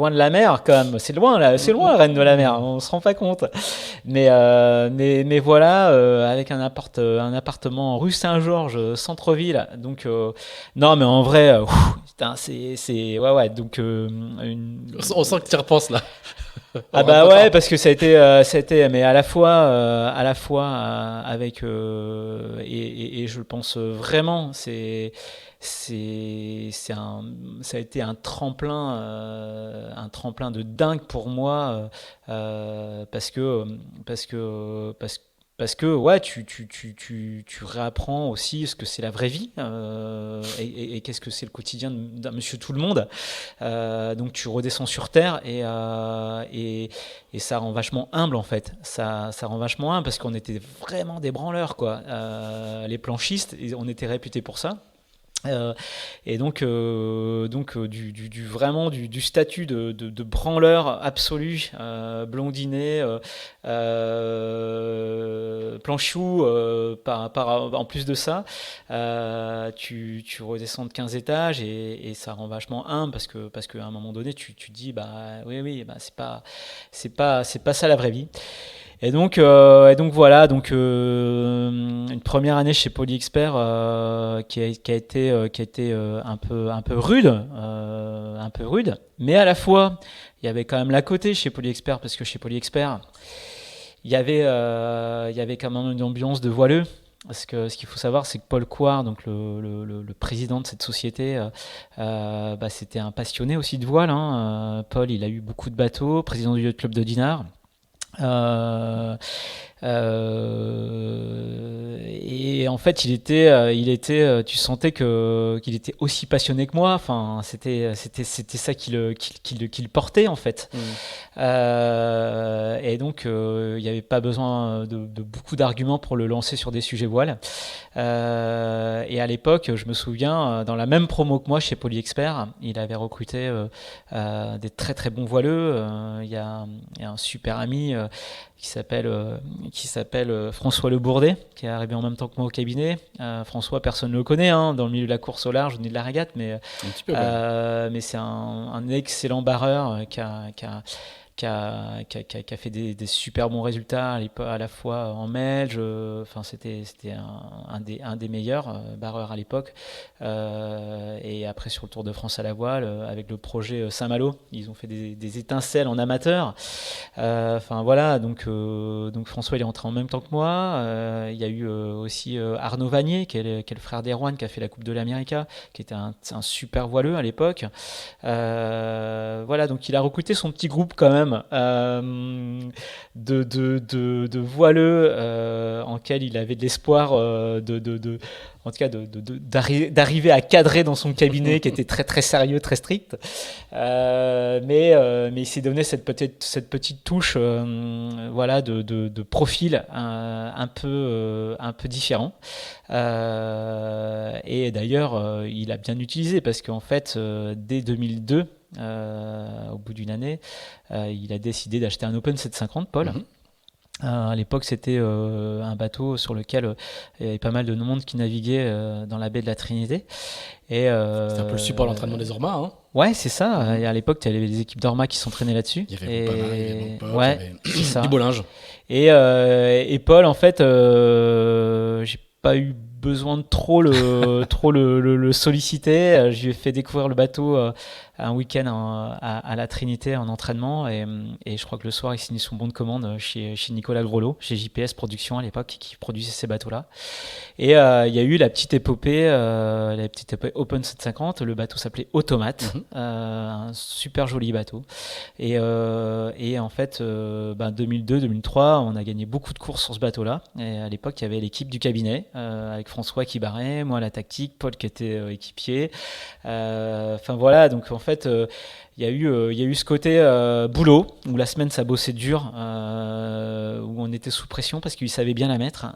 loin de la mer, quand même. C'est loin, là, c'est loin, Rennes de la mer. On se rend pas compte. Mais voilà, avec un appartement rue Saint-Georges, centre-ville. Donc non, mais en vrai, putain, ouais. Donc On sent que tu y repenses là. ah bah ouais, parce que ça a été, mais à la fois avec et je pense vraiment, ça a été un tremplin de dingue pour moi, parce que ouais, tu réapprends aussi ce que c'est la vraie vie, et qu'est-ce que c'est le quotidien d'un monsieur tout le monde. Donc tu redescends sur terre, et ça rend vachement humble, en fait. Ça rend vachement humble parce qu'on était vraiment des branleurs, quoi. Les planchistes, on était réputés pour ça. Et donc vraiment du statut de branleur absolu, blondinet, planchou, en plus de ça, tu redescends de 15 étages, et ça rend vachement humble parce qu'à un moment donné tu te dis bah oui, bah c'est pas ça la vraie vie. Et donc voilà, une première année chez Polyexpert, qui a été un peu rude, mais à la fois il y avait quand même l'à côté chez Polyexpert, parce que chez Polyexpert il y avait quand même une ambiance de voileux. Parce que ce qu'il faut savoir, c'est que Paul Couard, donc le président de cette société, c'était un passionné aussi de voile, hein. Paul, il a eu beaucoup de bateaux, président du yacht club de Dinard. Et en fait, tu sentais qu'il était aussi passionné que moi. Enfin, c'était ça qui le portait, en fait. Et donc, il n'y avait pas besoin de beaucoup d'arguments pour le lancer sur des sujets voiles. Et à l'époque, je me souviens, dans la même promo que moi chez Polyexpert, il avait recruté des très très bons voileux. Il y a un super ami qui s'appelle François Le Bourdet, qui est arrivé en même temps que moi au cabinet. François, personne ne le connaît, hein, dans le milieu de la course au large ni de la régate, mais c'est un excellent barreur qui a fait des super bons résultats à la fois en Melge. Enfin, c'était un des meilleurs barreurs à l'époque. Et après, sur le Tour de France à la voile, avec le projet Saint-Malo, ils ont fait des étincelles en amateur. Enfin voilà, donc François, il est entré en même temps que moi. Il y a eu aussi Arnaud Vanier, qui est le frère d'Erwan, qui a fait la Coupe de l'América, qui était un super voileux à l'époque. Voilà, donc il a recruté son petit groupe quand même, de voileux, en quel il avait de l'espoir en tout cas d'arriver à cadrer dans son cabinet, qui était très très sérieux, très strict, mais il s'est donné cette petite touche, voilà, de profil un peu différent, et d'ailleurs il a bien utilisé, parce qu'en fait dès 2002, au bout d'une année, il a décidé d'acheter un Open 750, Paul. À l'époque, c'était un bateau sur lequel il y avait pas mal de monde qui naviguait dans la baie de la Trinité. C'était un peu le support de l'entraînement des Ormas, hein. Ouais, c'est ça. Et à l'époque, il y avait des équipes d'Orma qui s'entraînaient là-dessus. Il y avait Bompama, il y avait Bompop, ouais, il y avait du beau linge. Et Paul, en fait, j'ai pas eu besoin de trop le solliciter. Je lui ai fait découvrir le bateau un week-end à la Trinité en entraînement et je crois que le soir il signe son bon de commande chez Nicolas Grelot, chez JPS Production à l'époque, qui produisait ces bateaux-là. Et il y a eu la petite épopée Open 750. Le bateau s'appelait Automate, un super joli bateau. Et en fait, 2002-2003, on a gagné beaucoup de courses sur ce bateau-là. Et à l'époque, il y avait l'équipe du cabinet avec François qui barrait, moi la tactique, Paul qui était équipier. Enfin voilà, donc en fait, il y a eu ce côté boulot où la semaine ça bossait dur, où on était sous pression parce qu'il savait bien la mettre.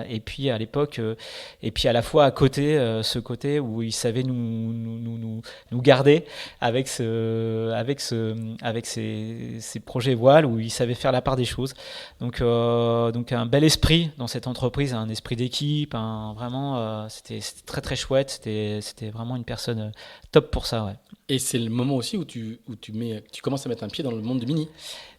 Et puis à l'époque, et puis à la fois à côté, ce côté où il savait nous garder avec ces projets voiles, où il savait faire la part des choses. Donc un bel esprit dans cette entreprise, un esprit d'équipe, vraiment c'était très très chouette. C'était vraiment une personne top pour ça, ouais. Et c'est le moment aussi où tu commences à mettre un pied dans le monde du mini.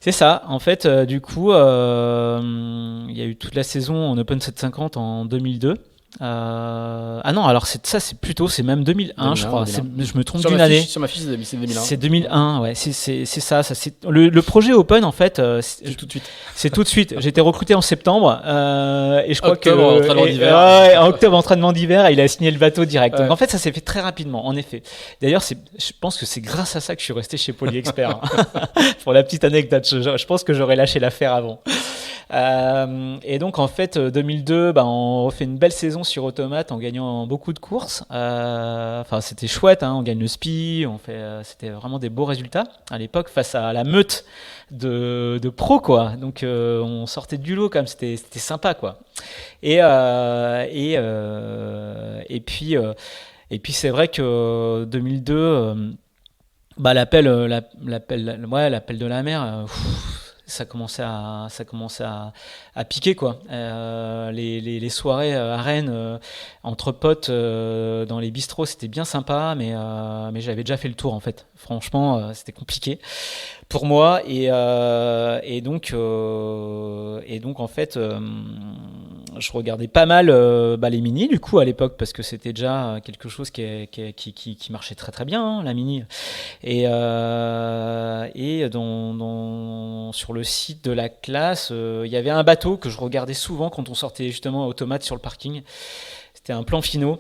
C'est ça. En fait, du coup, il y a eu toute la saison en Open 750 en 2002. Ah non, alors c'est même 2001, je crois. 2001. Je me trompe d'une année. Sur ma fiche, c'est 2001. C'est 2001, ouais. C'est ça. Le projet Open, en fait, c'est tout de suite. C'est tout de suite. J'ai été recruté en septembre et je crois entraînement d'hiver. En octobre, entraînement d'hiver, et il a signé le bateau direct. Donc en fait, ça s'est fait très rapidement, en effet. D'ailleurs, je pense que c'est grâce à ça que je suis resté chez Poly Expert. Pour la petite anecdote, je pense que j'aurais lâché l'affaire avant. Et donc en fait 2002, on refait une belle saison sur Automate en gagnant beaucoup de courses. Enfin c'était chouette, on gagne le SPI, c'était vraiment des beaux résultats à l'époque face à la meute de pros, quoi. Donc on sortait du lot quand même, c'était sympa, quoi. Et puis c'est vrai que 2002, l'appel de la mer. Ça commençait à piquer, quoi. Les soirées à Rennes entre potes dans les bistrots, c'était bien sympa, mais j'avais déjà fait le tour, en fait. Franchement, c'était compliqué pour moi, et donc en fait je regardais pas mal les mini, du coup, à l'époque, parce que c'était déjà quelque chose qui marchait très très bien, la mini, et sur le site de la classe, il y avait un bateau que je regardais souvent quand on sortait justement Automate sur le parking. C'était un plan finaux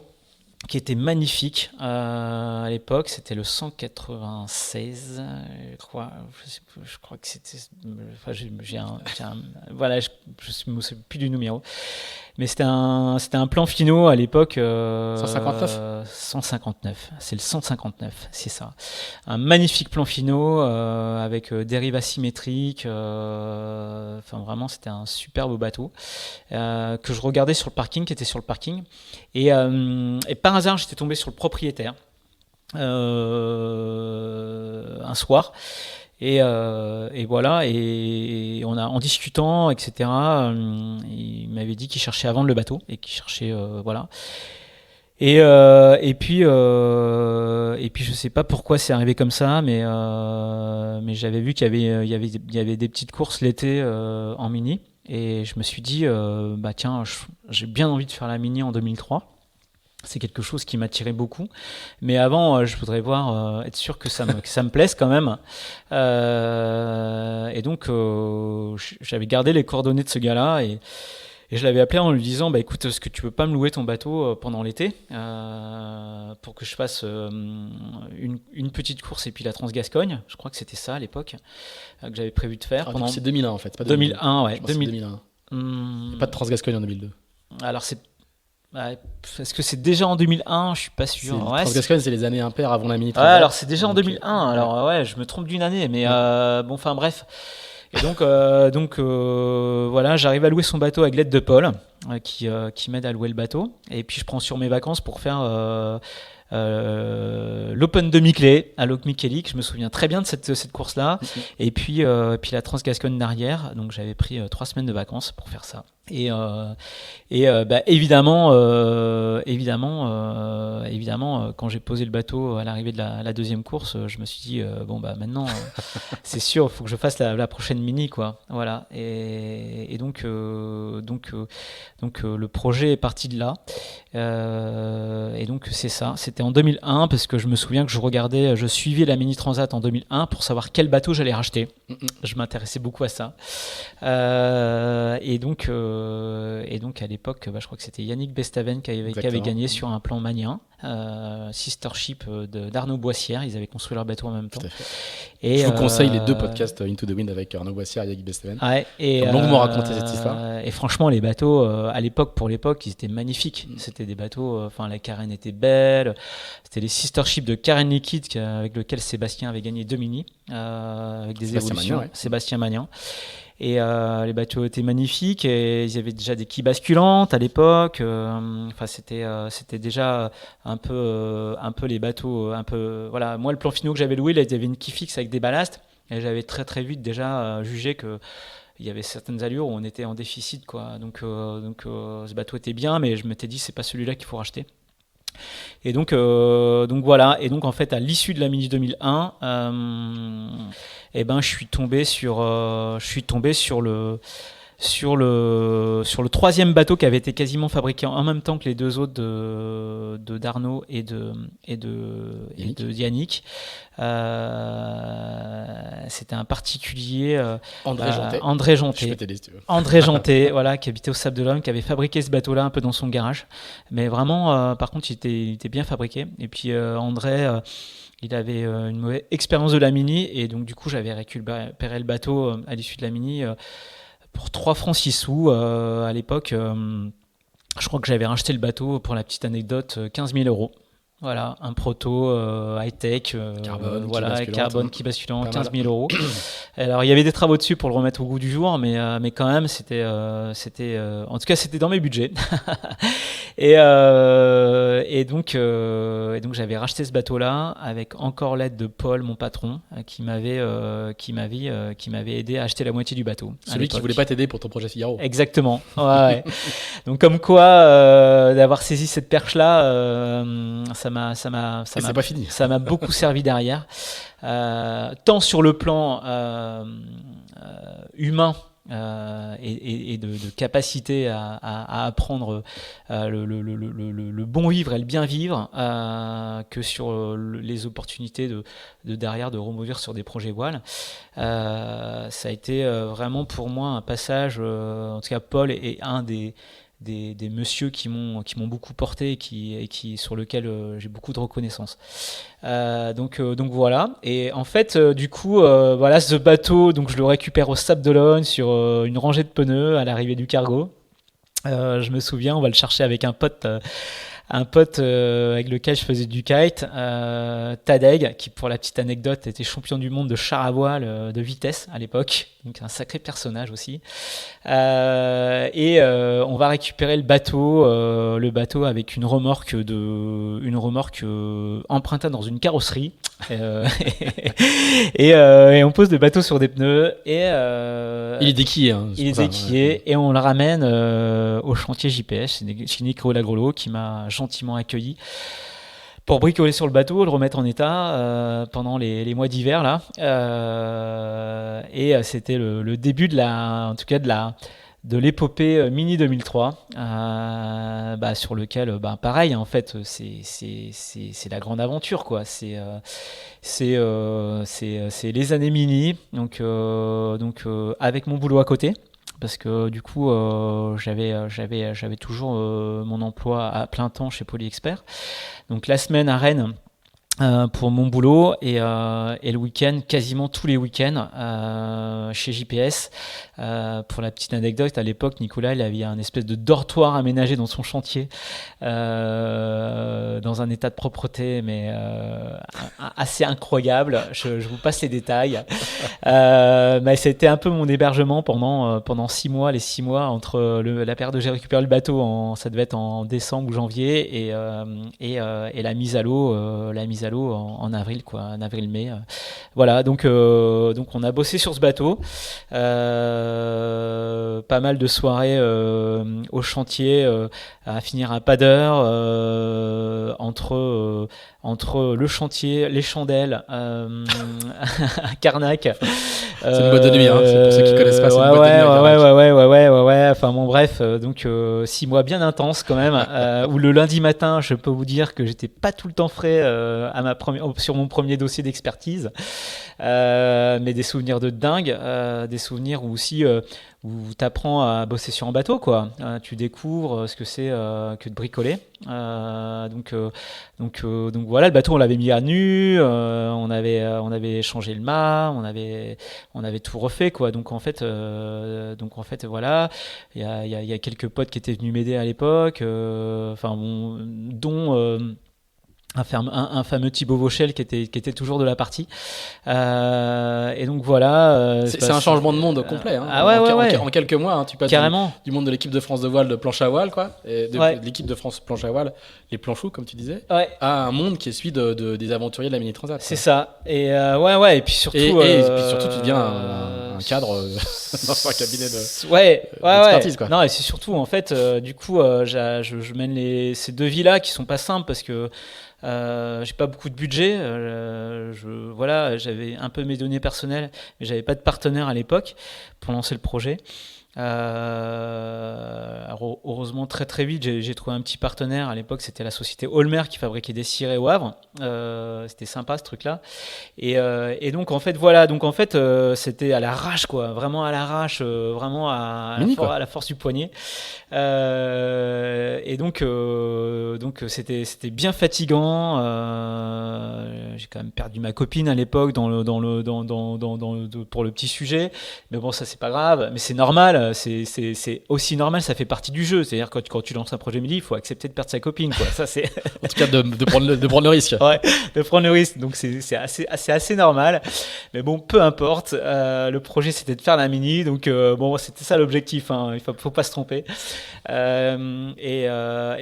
qui était magnifique à l'époque. C'était le 196, je crois que c'était. Enfin, je me souviens plus du numéro. Mais c'était un plan finaux à l'époque. 159. C'est le 159, c'est ça. Un magnifique plan finaux avec dérive asymétrique. Enfin, vraiment, c'était un super beau bateau que je regardais sur le parking, qui était sur le parking. Et par hasard, j'étais tombé sur le propriétaire un soir. Et voilà, et en discutant, etc., il m'avait dit qu'il cherchait à vendre le bateau et qu'il cherchait, voilà. Et puis je sais pas pourquoi c'est arrivé comme ça, mais j'avais vu qu'il y avait des petites courses l'été en mini, et je me suis dit tiens, j'ai bien envie de faire la mini en 2003. C'est quelque chose qui m'attirait beaucoup, mais avant je voudrais être sûr que ça me plaise quand même, et donc j'avais gardé les coordonnées de ce gars-là, et je l'avais appelé en lui disant écoute, est-ce que tu peux pas me louer ton bateau pendant l'été pour que je fasse une petite course et puis la Trans-Gascogne. Je crois que c'était ça à l'époque que j'avais prévu de faire. C'est 2001 en fait, pas 2001, ouais. 2001. Pas de Trans-Gascogne en 2002. Alors est-ce que c'est déjà en 2001? Je suis pas sûr. Trans-Gascogne, c'est les années impaires avant la mini. Ouais, alors c'est déjà en 2001. Alors ouais, je me trompe d'une année, mais bon, enfin bref. Et donc voilà, j'arrive à louer son bateau avec l'aide de Paul, qui m'aide à louer le bateau. Et puis je prends sur mes vacances pour faire l'Open de Miquelet à Loc Miquelic. Je me souviens très bien de cette course-là. Et puis la Trans-Gascogne d'arrière. Donc j'avais pris 3 semaines de vacances pour faire ça. Évidemment, quand j'ai posé le bateau à l'arrivée de la deuxième course, je me suis dit maintenant, c'est sûr, il faut que je fasse la prochaine mini, quoi. Voilà. Et donc, le projet est parti de là. Et donc c'est ça. C'était en 2001 parce que je me souviens que je suivais la Mini Transat en 2001 pour savoir quel bateau j'allais racheter. Je m'intéressais beaucoup à ça. Et donc à l'époque, je crois que c'était Yannick Bestaven qui avait gagné sur un plan Magnin, sister ship d'Arnaud Boissière. Ils avaient construit leur bateau en même temps. Et je vous conseille les 2 podcasts Into the Wind avec Arnaud Boissière et Yannick Bestaven. Ouais, et longuement raconté cette histoire. Et franchement, les bateaux pour l'époque, ils étaient magnifiques. C'était des bateaux. La carène était belle. C'était les sister ships de Carène Liquide avec lequel Sébastien avait gagné 2 mini avec des évolutions. Magnin, ouais. Sébastien Magnin. Et les bateaux étaient magnifiques et ils avaient déjà des quilles basculantes à l'époque. C'était déjà un peu les bateaux. Voilà. Moi, le plan finaux que j'avais loué, il y avait une quille fixe avec des ballasts. Et j'avais très très vite déjà jugé que il y avait certaines allures où on était en déficit, quoi. Donc ce bateau était bien, mais je m'étais dit c'est pas celui-là qu'il faut racheter. Et donc voilà. Et donc en fait à l'issue de la Mini 2001, je suis tombé sur le troisième bateau qui avait été quasiment fabriqué en même temps que les 2 autres de d'Arnaud et de Yannick. C'était un particulier André Jonté. André Jonté, voilà, qui habitait au Sable d'Olonne, qui avait fabriqué ce bateau-là un peu dans son garage. Mais vraiment, par contre, il était bien fabriqué. Et puis André, il avait une mauvaise expérience de la Mini, et donc du coup, j'avais récupéré le bateau à l'issue de la Mini pour 3 francs 6 sous à l'époque. Je crois que j'avais racheté le bateau, pour la petite anecdote, 15 000 €. Voilà, un proto high-tech, carbone qui basculant, 15 000 €. Alors, il y avait des travaux dessus pour le remettre au goût du jour, mais quand même, c'était en tout cas, c'était dans mes budgets. Et donc, j'avais racheté ce bateau-là avec encore l'aide de Paul, mon patron, qui m'avait aidé à acheter la moitié du bateau. Celui qui voulait pas t'aider pour ton projet Figaro. Exactement. Ouais. Donc, comme quoi, d'avoir saisi cette perche-là, ça m'a pas fini. Ça m'a beaucoup servi derrière, tant sur le plan humain et de capacité à apprendre le bon vivre et le bien vivre, que sur les opportunités de derrière de remouvir sur des projets voiles. Ça a été vraiment pour moi un passage, en tout cas Paul est un des messieurs qui m'ont beaucoup porté et qui sur lequel j'ai beaucoup de reconnaissance. Donc voilà. Et en fait, du coup, voilà, ce bateau, donc je le récupère au Sable d'Olonne sur une rangée de pneus à l'arrivée du cargo. Je me souviens, on va le chercher avec un pote avec lequel je faisais du kite, Tadeg, qui pour la petite anecdote était champion du monde de char à voile de vitesse à l'époque, donc un sacré personnage aussi. Et on va récupérer le bateau avec une remorque empruntée dans une carrosserie. Et on pose le bateau sur des pneus et il est déquillé. Il est déquillé et on le ramène au chantier JPS chez Nico Lagrolo, qui m'a gentiment accueilli pour bricoler sur le bateau, le remettre en état pendant les mois d'hiver là. Et c'était le début de l'épopée Mini 2003, sur lequel, pareil, en fait, c'est la grande aventure, quoi. C'est les années Mini, donc avec mon boulot à côté, parce que du coup, j'avais toujours mon emploi à plein temps chez Polyexpert. Donc la semaine à Rennes, pour mon boulot, et le week-end, quasiment tous les week-ends, chez JPS. Pour la petite anecdote, à l'époque, Nicolas, il avait un espèce de dortoir aménagé dans son chantier, dans un état de propreté, mais assez incroyable. Je vous passe les détails. Mais c'était un peu mon hébergement pendant 6 mois, les 6 mois entre la période où j'ai récupéré le bateau, ça devait être en décembre ou janvier, et la mise à l'eau, en avril, quoi, en avril-mai. Voilà, donc on a bossé sur ce bateau. Pas mal de soirées au chantier, à finir à pas d'heure, entre le chantier, les chandelles, à Carnac. C'est une boîte de nuit, hein. C'est pour ceux qui connaissent pas, c'est une boîte de nuit à Carnac. Ouais. Enfin bon, bref, donc 6 mois bien intenses quand même, où le lundi matin, je peux vous dire que j'étais pas tout le temps frais sur mon premier dossier d'expertise, mais des souvenirs de dingue, des souvenirs où aussi où tu apprends à bosser sur un bateau, quoi. Tu découvres ce que c'est que de bricoler. Donc voilà, le bateau on l'avait mis à nu, on avait changé le mât, on avait tout refait, quoi. Donc en fait voilà, il y a quelques potes qui étaient venus m'aider à l'époque, dont un fameux Thibaut Vauchel qui était toujours de la partie, et donc voilà, c'est un changement de monde complet, hein. En quelques mois, hein, tu passes du monde de l'équipe de France de voile de planche à voile, quoi, et de l'équipe de France planche à voile, les planchous comme tu disais, à un monde qui est celui des aventuriers de la Mini Transat. C'est ça, et et puis surtout et puis surtout tu deviens un cadre dans un cabinet d'expertise, quoi. Non, et c'est surtout en fait du coup je mène ces deux vies-là qui sont pas simples parce que j'ai pas beaucoup de budget, j'avais un peu mes données personnelles, mais j'avais pas de partenaire à l'époque pour lancer le projet. Alors, heureusement, très très vite, j'ai trouvé un petit partenaire. À l'époque, c'était la société Olmer qui fabriquait des cirés au Havre. C'était sympa ce truc-là. Et donc en fait, c'était à l'arrache, quoi. Vraiment à l'arrache, vraiment à la force du poignet. Et donc c'était bien fatigant. J'ai quand même perdu ma copine à l'époque pour le petit sujet. Mais bon, ça c'est pas grave. Mais c'est normal. C'est aussi normal. Ça fait partie du jeu. C'est-à-dire quand tu lances un projet midi, il faut accepter de perdre sa copine, quoi. Ça c'est. En tout cas, de prendre le risque. Ouais, de prendre le risque. Donc c'est assez normal. Mais bon, peu importe. Le projet c'était de faire la mini. Donc bon, c'était ça l'objectif. Hein. Il faut pas se tromper. Et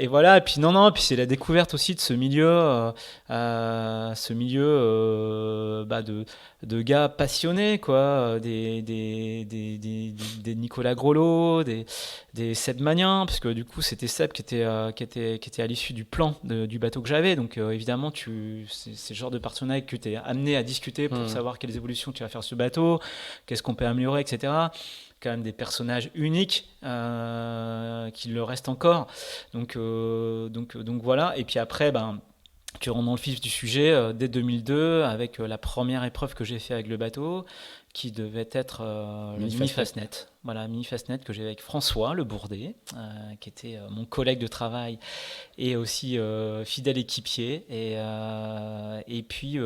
voilà. Et puis puis c'est la découverte aussi de ce milieu, de gars passionnés, quoi, des Nicolas Grolot, des Seb Magnin, parce que du coup c'était Seb qui était à l'issue du plan du bateau que j'avais. Donc évidemment c'est le genre de partenariat que tu es amené à discuter pour savoir quelles évolutions tu vas faire sur ce bateau, qu'est-ce qu'on peut améliorer, etc. Quand même des personnages uniques qui le restent encore. Donc voilà. Et puis après, tu rentres dans le vif du sujet dès 2002 avec la première épreuve que j'ai fait avec le bateau, qui devait être le Mini Fastnet. Voilà, Mini Fastnet que j'ai avec François Le Bourdet, qui était mon collègue de travail et aussi fidèle équipier. Et puis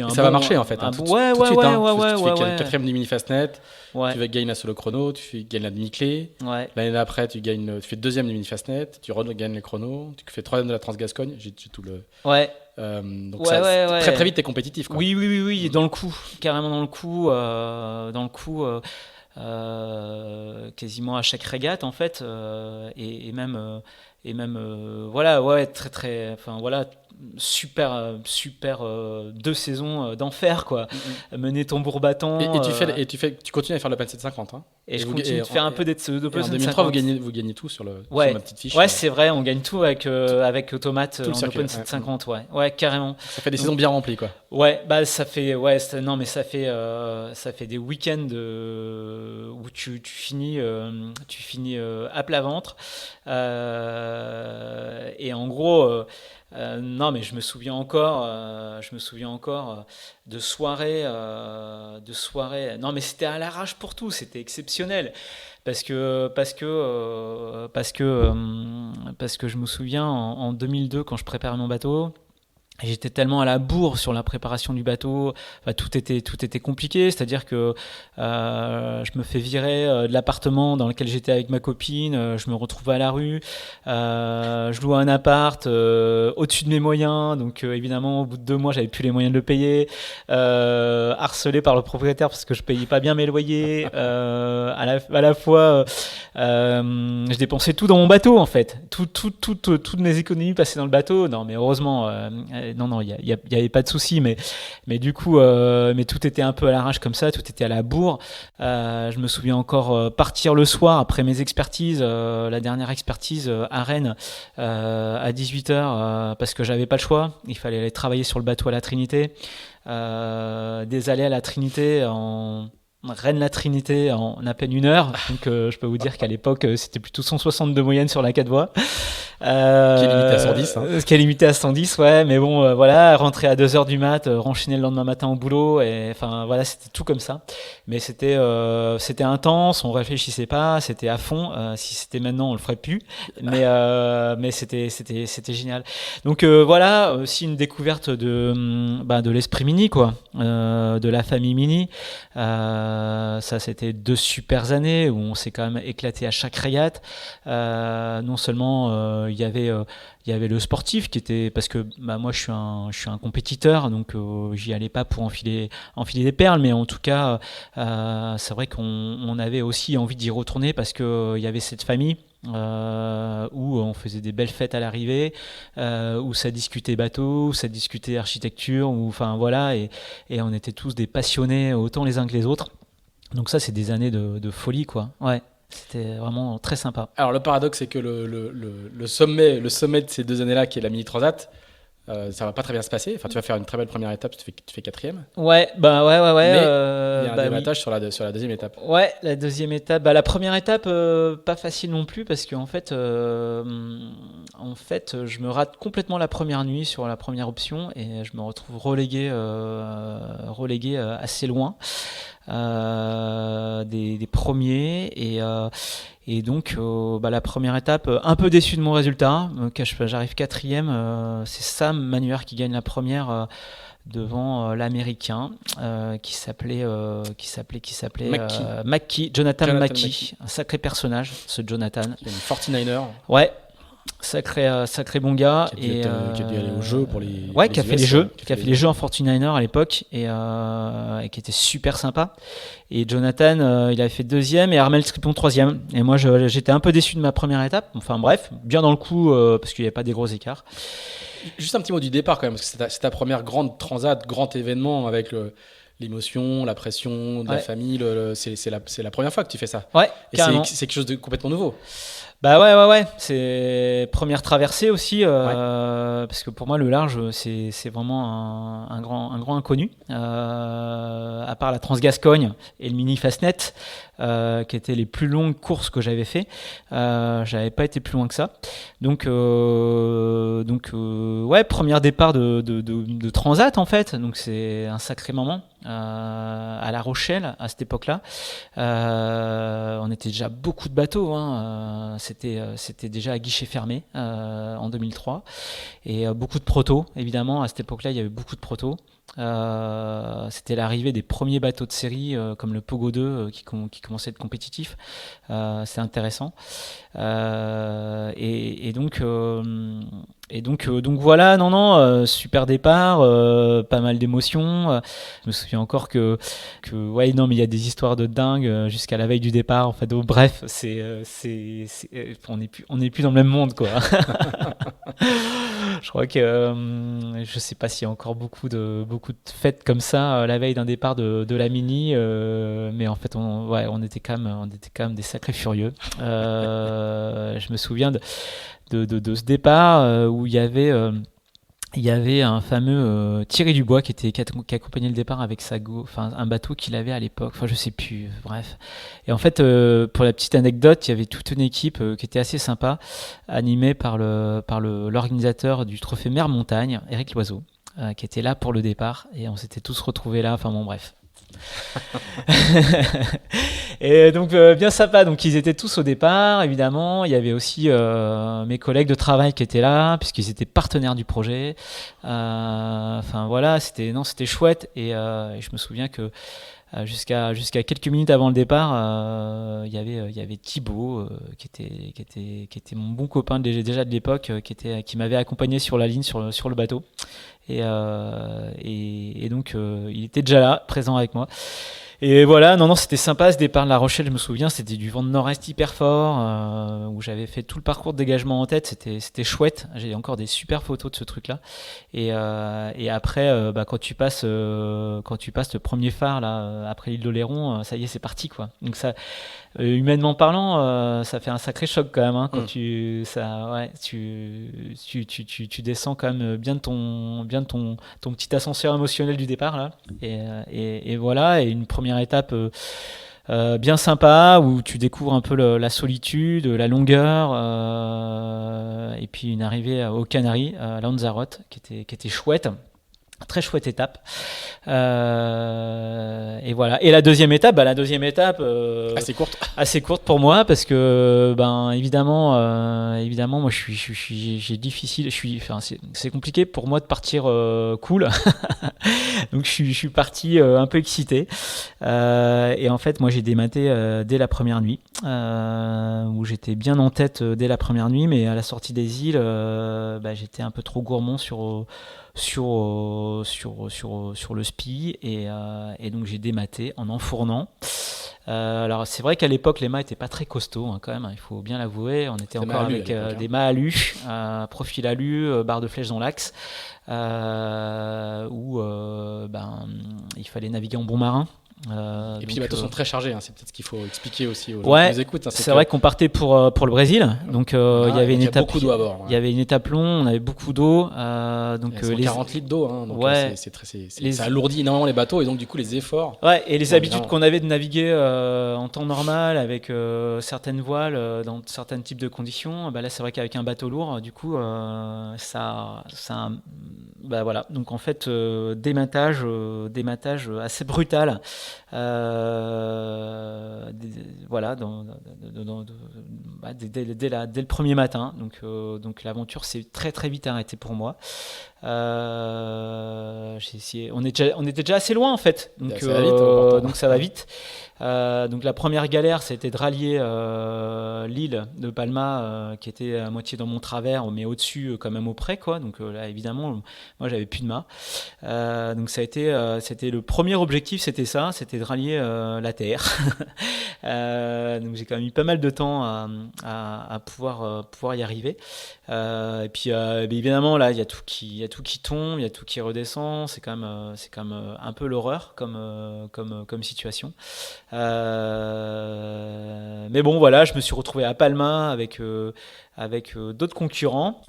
ça va marcher en fait. Tout de suite, tu fais quatrième du Mini Fastnet, ouais. Tu vas gagner la solo chrono, tu gagnes la demi-clé. Ouais. L'année d'après, tu fais deuxième du Mini Fastnet, tu gagnes les chronos, tu fais troisième de la Transgascogne. J'ai tout le. Ouais. Donc très très vite, t'es compétitif, quoi. Oui, dans le coup, carrément dans le coup. Quasiment à chaque régate en fait, et même très très, enfin voilà, super 2 saisons d'enfer, quoi. Mener tambour battant, et tu continues à faire l'Open 750, hein. Et je continue de faire un peu d'Open 750. En 2003 vous gagnez tout sur ma petite fiche. Ouais, c'est vrai, on gagne tout avec Automate en Open 750. Ouais, carrément. Ça fait des saisons bien remplies, quoi. Ouais, ça fait des week-ends où tu finis à plat ventre, et en gros non, mais je me souviens encore de soirées. Non, mais c'était à l'arrache pour tout, c'était exceptionnel. Parce que je me souviens en 2002 quand je préparais mon bateau, J'étais tellement à la bourre sur la préparation du bateau, enfin, tout était compliqué, c'est-à-dire que je me fais virer de l'appartement dans lequel j'étais avec ma copine, je me retrouve à la rue, je loue un appart au-dessus de mes moyens, donc évidemment au bout de 2 mois j'avais plus les moyens de le payer, harcelé par le propriétaire parce que je payais pas bien mes loyers, à la fois je dépensais tout dans mon bateau en fait, toutes mes économies passaient dans le bateau, non mais heureusement non, il y avait pas de souci, mais du coup, mais tout était un peu à l'arrache comme ça, tout était à la bourre. Je me souviens encore partir le soir après mes expertises, la dernière expertise à Rennes à 18h parce que j'avais pas le choix. Il fallait aller travailler sur le bateau à la Trinité, des allées à la Trinité en Rennes-la Trinité en à peine 1 heure. Donc je peux vous dire qu'à l'époque c'était plutôt 160 de moyenne sur la 4 voies. Qui est limité à 110. Ce qui est limité à 110, ouais. Mais bon, voilà, rentrer à 2h du mat, renchaîner le lendemain matin au boulot. Et enfin, voilà, c'était tout comme ça. Mais c'était intense, on réfléchissait pas, c'était à fond. Si c'était maintenant, on le ferait plus. Mais c'était génial. Donc voilà, aussi une découverte de l'esprit Mini, quoi. De la famille Mini. Ça, c'était 2 super années où on s'est quand même éclaté à chaque régate. Non seulement il y avait le sportif qui était parce que moi je suis un compétiteur, donc j'y allais pas pour enfiler des perles, mais en tout cas c'est vrai qu'on avait aussi envie d'y retourner parce que il y avait cette famille où on faisait des belles fêtes à l'arrivée, où ça discutait bateau, où ça discutait architecture, enfin voilà, et on était tous des passionnés autant les uns que les autres. Donc ça, c'est des années de folie, quoi. Ouais, c'était vraiment très sympa. Alors le paradoxe, c'est que le sommet de ces 2 années-là, qui est la Mini Transat, ça va pas très bien se passer. Enfin, tu vas faire une très belle première étape, tu fais 4e. Ouais. Mais il y a un débattage oui. sur la deuxième étape. Ouais, la deuxième étape. La première étape, pas facile non plus parce qu'en fait, je me rate complètement la première nuit sur la première option et je me retrouve relégué assez loin des premiers et donc la première étape, un peu déçu de mon résultat, j'arrive 4e, c'est Sam Manuaire qui gagne la première devant l'américain qui s'appelait Jonathan Mackie, un sacré personnage ce Jonathan. Il y a une 49er. Ouais. Sacré bon gars qui a dû aller au jeu pour les qui a fait les jeux en 49er à l'époque et qui était super sympa. Et Jonathan il avait fait 2e et Armel Tripon 3e, et moi j'étais un peu déçu de ma première étape, enfin bref, bien dans le coup parce qu'il n'y avait pas des gros écarts. Juste un petit mot du départ quand même, parce que c'est ta première grande transat, grand événement avec l'émotion, la pression de la famille, c'est la première fois que tu fais ça. Ouais, et carrément. c'est quelque chose de complètement nouveau. Ouais, c'est première traversée aussi, parce que pour moi le large c'est vraiment un grand inconnu, à part la Transgascogne et le Mini Fastnet, qui étaient les plus longues courses que j'avais fait. J'avais pas été plus loin que ça, donc premier départ de transat en fait, donc c'est un sacré moment. À La Rochelle à cette époque-là, on était déjà beaucoup de bateaux, c'était déjà à guichet fermé en 2003 et beaucoup de protos, évidemment à cette époque-là il y avait beaucoup de protos. C'était l'arrivée des premiers bateaux de série comme le Pogo 2 qui commençait à être compétitif. C'est intéressant, et donc voilà, super départ, pas mal d'émotions. Je me souviens encore que ouais, non mais il y a des histoires de dingue jusqu'à la veille du départ. En fait, donc, bref, on n'est plus dans le même monde, quoi. Je crois que je sais pas s'il y a encore beaucoup de fêtes comme ça la veille d'un départ de la Mini, mais en fait on était quand même des sacrés furieux. Je me souviens de ce départ où il y avait un fameux Thierry Dubois qui accompagnait le départ avec un bateau qu'il avait à l'époque, je sais plus, bref. Et en fait, pour la petite anecdote, il y avait toute une équipe qui était assez sympa, animée par l'organisateur du trophée Mer Montagne, Éric Loiseau, qui était là pour le départ, et on s'était tous retrouvés là, enfin bon bref. Et donc bien sympa, donc ils étaient tous au départ évidemment, il y avait aussi mes collègues de travail qui étaient là puisqu'ils étaient partenaires du projet. Enfin voilà, c'était chouette et je me souviens que jusqu'à quelques minutes avant le départ, il y avait Thibaut qui était mon bon copain déjà de l'époque, qui m'avait accompagné sur la ligne sur le bateau et donc il était déjà là, présent avec moi. Et voilà, non, c'était sympa ce départ de La Rochelle, je me souviens, c'était du vent de nord-est hyper fort, où j'avais fait tout le parcours de dégagement en tête, c'était chouette, j'ai encore des super photos de ce truc-là. Et après, quand tu passes le premier phare, là, après l'île d'Oléron, ça y est, c'est parti, quoi. Donc ça, humainement parlant, ça fait un sacré choc quand même, hein, quand tu descends quand même bien de ton petit ascenseur émotionnel du départ là, et voilà, et une première étape bien sympa où tu découvres un peu la solitude, la longueur, et puis une arrivée aux Canaries, à Lanzarote, qui était chouette. Très chouette étape. Et voilà. Et la deuxième étape, assez courte pour moi parce que évidemment, moi c'est compliqué pour moi de partir cool. Donc je suis parti un peu excité. Et en fait, moi j'ai dématé dès la première nuit, où j'étais bien en tête dès la première nuit, mais à la sortie des îles, j'étais un peu trop gourmand sur le SPI et donc j'ai dématé en enfournant. Alors c'est vrai qu'à l'époque les mâts étaient pas très costauds, hein, quand même, hein, il faut bien l'avouer, on était encore avec des mâts alu, profil alu, barre de flèche dans l'axe, où il fallait naviguer en bon marin. Et puis les bateaux sont très chargés, hein. C'est peut-être ce qu'il faut expliquer aussi aux gens Ouais, qui nous écoutent, hein. c'est vrai qu'on partait pour le Brésil, donc il y avait une étape. Beaucoup d'eau à bord. Il y avait une étape longue, on avait beaucoup d'eau, donc les 40 litres d'eau, hein, donc ouais, ça alourdit énormément les bateaux et donc du coup les efforts. Ouais, et les habitudes qu'on avait de naviguer en temps normal avec certaines voiles dans certains types de conditions, là c'est vrai qu'avec un bateau lourd, du coup voilà. Donc en fait dématage assez brutal. Voilà, dès le premier matin. Donc l'aventure s'est très très vite arrêtée pour moi. On était déjà assez loin en fait, donc ça va vite. Donc la première galère, c'était de rallier l'île de Palma, qui était à moitié dans mon travers, mais au-dessus quand même au près, quoi. Donc là évidemment, moi j'avais plus de mât. Donc c'était le premier objectif, c'était de rallier la terre. Donc j'ai quand même eu pas mal de temps à pouvoir y arriver. Et puis évidemment là il y a tout qui tombe, il y a tout qui redescend, c'est quand même un peu l'horreur comme situation. Mais bon voilà, je me suis retrouvé à Palma avec d'autres concurrents.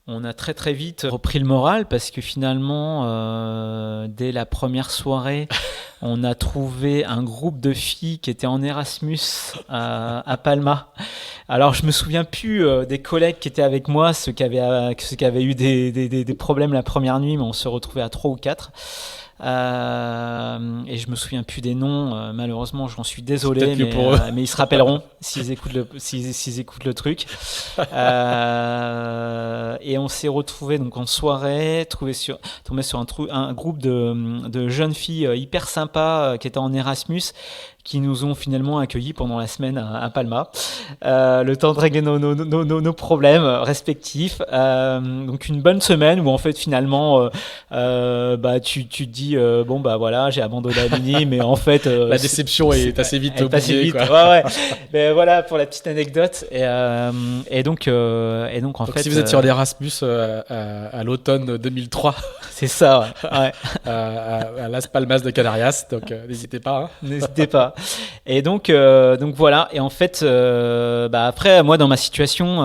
On a très très vite repris le moral parce que finalement, dès la première soirée, on a trouvé un groupe de filles qui étaient en Erasmus à Palma. Alors je me souviens plus des collègues qui étaient avec moi, ceux qui avaient eu des problèmes la première nuit, mais on se retrouvait à 3 ou 4. Et je me souviens plus des noms, malheureusement, j'en suis désolé, mais ils se rappelleront s'ils écoutent le truc. Et on s'est retrouvés donc en soirée, tombé sur un groupe de jeunes filles hyper sympas qui étaient en Erasmus, qui nous ont finalement accueillis pendant la semaine à Palma, le temps de régler nos problèmes respectifs. Donc une bonne semaine où en fait finalement tu te dis voilà, j'ai abandonné la mini, mais en fait la déception est assez vite oubliée, quoi. Ouais. Mais voilà pour la petite anecdote. Et donc en fait si vous êtes sur l'Erasmus à l'automne 2003, c'est ça, ouais. à Las Palmas de Canarias, donc n'hésitez pas, hein. N'hésitez pas. Et donc voilà. Et en fait, après, moi, dans ma situation,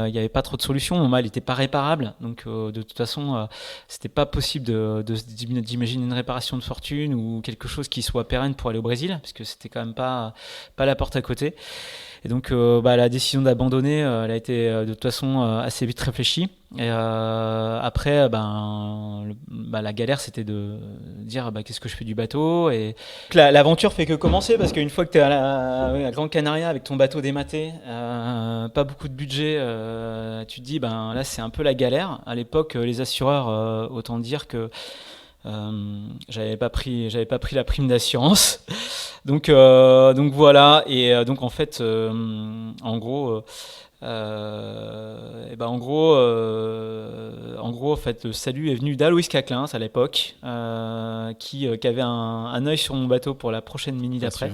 il n'y avait pas trop de solutions. Mon mal n'était pas réparable. Donc, de toute façon, c'était pas possible d'imaginer une réparation de fortune ou quelque chose qui soit pérenne pour aller au Brésil, parce que c'était quand même pas la porte à côté. Et donc, la décision d'abandonner, elle a été de toute façon assez vite réfléchie. Et après, la galère, c'était de dire qu'est-ce que je fais du bateau. Et l'aventure fait que commencer, parce qu'une fois que tu es à Gran Canaria avec ton bateau dématé, pas beaucoup de budget, tu te dis là c'est un peu la galère. À l'époque, les assureurs, autant dire que j'avais pas pris la prime d'assurance. Donc voilà. Et donc en fait, en gros, en fait, le salut est venu d'Aloïs Caclin à l'époque, qui avait un œil sur mon bateau pour la prochaine mini d'après,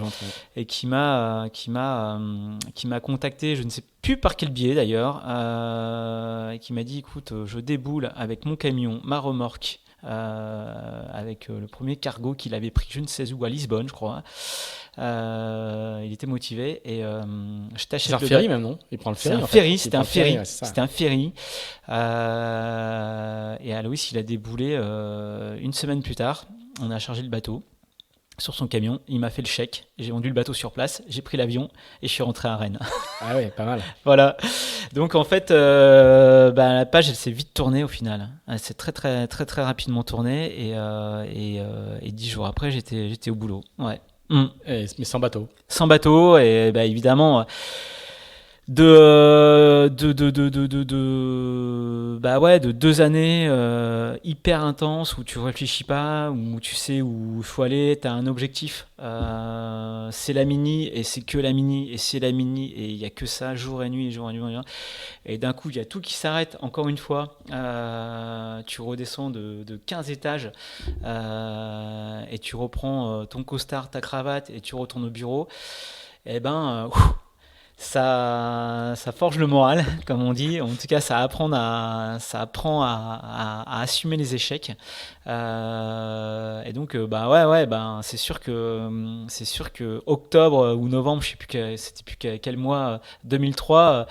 et qui m'a contacté, je ne sais plus par quel biais d'ailleurs, et qui m'a dit écoute, je déboule avec mon camion, ma remorque, avec le premier cargo qu'il avait pris je ne sais où à Lisbonne, je crois. Il était motivé et je t'achète. C'est un ferry même, non? Il prend le ferry. C'était un ferry. Et Aloïs, il a déboulé une semaine plus tard. On a chargé le bateau sur son camion. Il m'a fait le chèque. J'ai vendu le bateau sur place. J'ai pris l'avion et je suis rentré à Rennes. Ah ouais, pas mal. Voilà. Donc en fait, la page, elle s'est vite tournée au final. Elle s'est très très très très rapidement tournée et 10 jours après, j'étais au boulot. Ouais. Mais sans bateau. Sans bateau et évidemment de 2 années hyper intenses où tu réfléchis pas, où tu sais où il faut aller, tu as un objectif, c'est la mini et c'est que la mini et c'est la mini et il y a que ça jour et nuit et d'un coup il y a tout qui s'arrête encore une fois, tu redescends de 15 étages et tu reprends ton costard, ta cravate et tu retournes au bureau. Et ça forge le moral, comme on dit. En tout cas, ça apprend à assumer les échecs. Et donc, c'est sûr que octobre ou novembre, je sais plus c'était plus quel mois, 2003.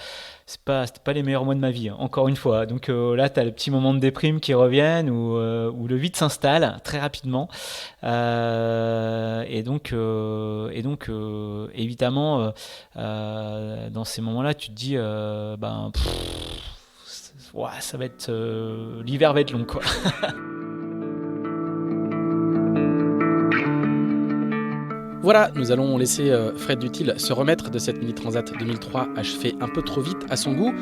C'était pas les meilleurs mois de ma vie, encore une fois. Donc là, tu as le petit moment de déprime qui reviennent où le vide s'installe très rapidement. Et donc évidemment, dans ces moments-là, tu te dis, ça va être l'hiver va être long, quoi. Voilà, nous allons laisser Fred Duthil se remettre de cette Mini Transat 2003 achevée un peu trop vite à son goût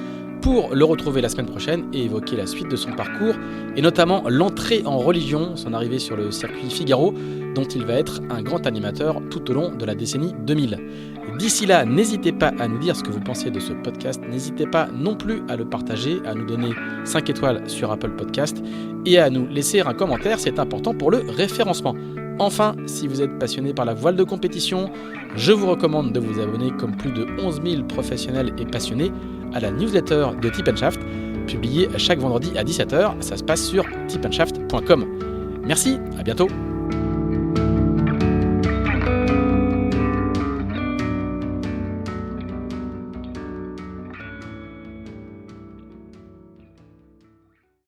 pour le retrouver la semaine prochaine et évoquer la suite de son parcours et notamment l'entrée en religion, son arrivée sur le circuit Figaro dont il va être un grand animateur tout au long de la décennie 2000. D'ici là, n'hésitez pas à nous dire ce que vous pensez de ce podcast, n'hésitez pas non plus à le partager, à nous donner 5 étoiles sur Apple Podcast et à nous laisser un commentaire, c'est important pour le référencement. Enfin, si vous êtes passionné par la voile de compétition, je vous recommande de vous abonner comme plus de 11 000 professionnels et passionnés à la newsletter de Tip & Shaft, publiée chaque vendredi à 17h. Ça se passe sur tipandshaft.com. Merci, à bientôt.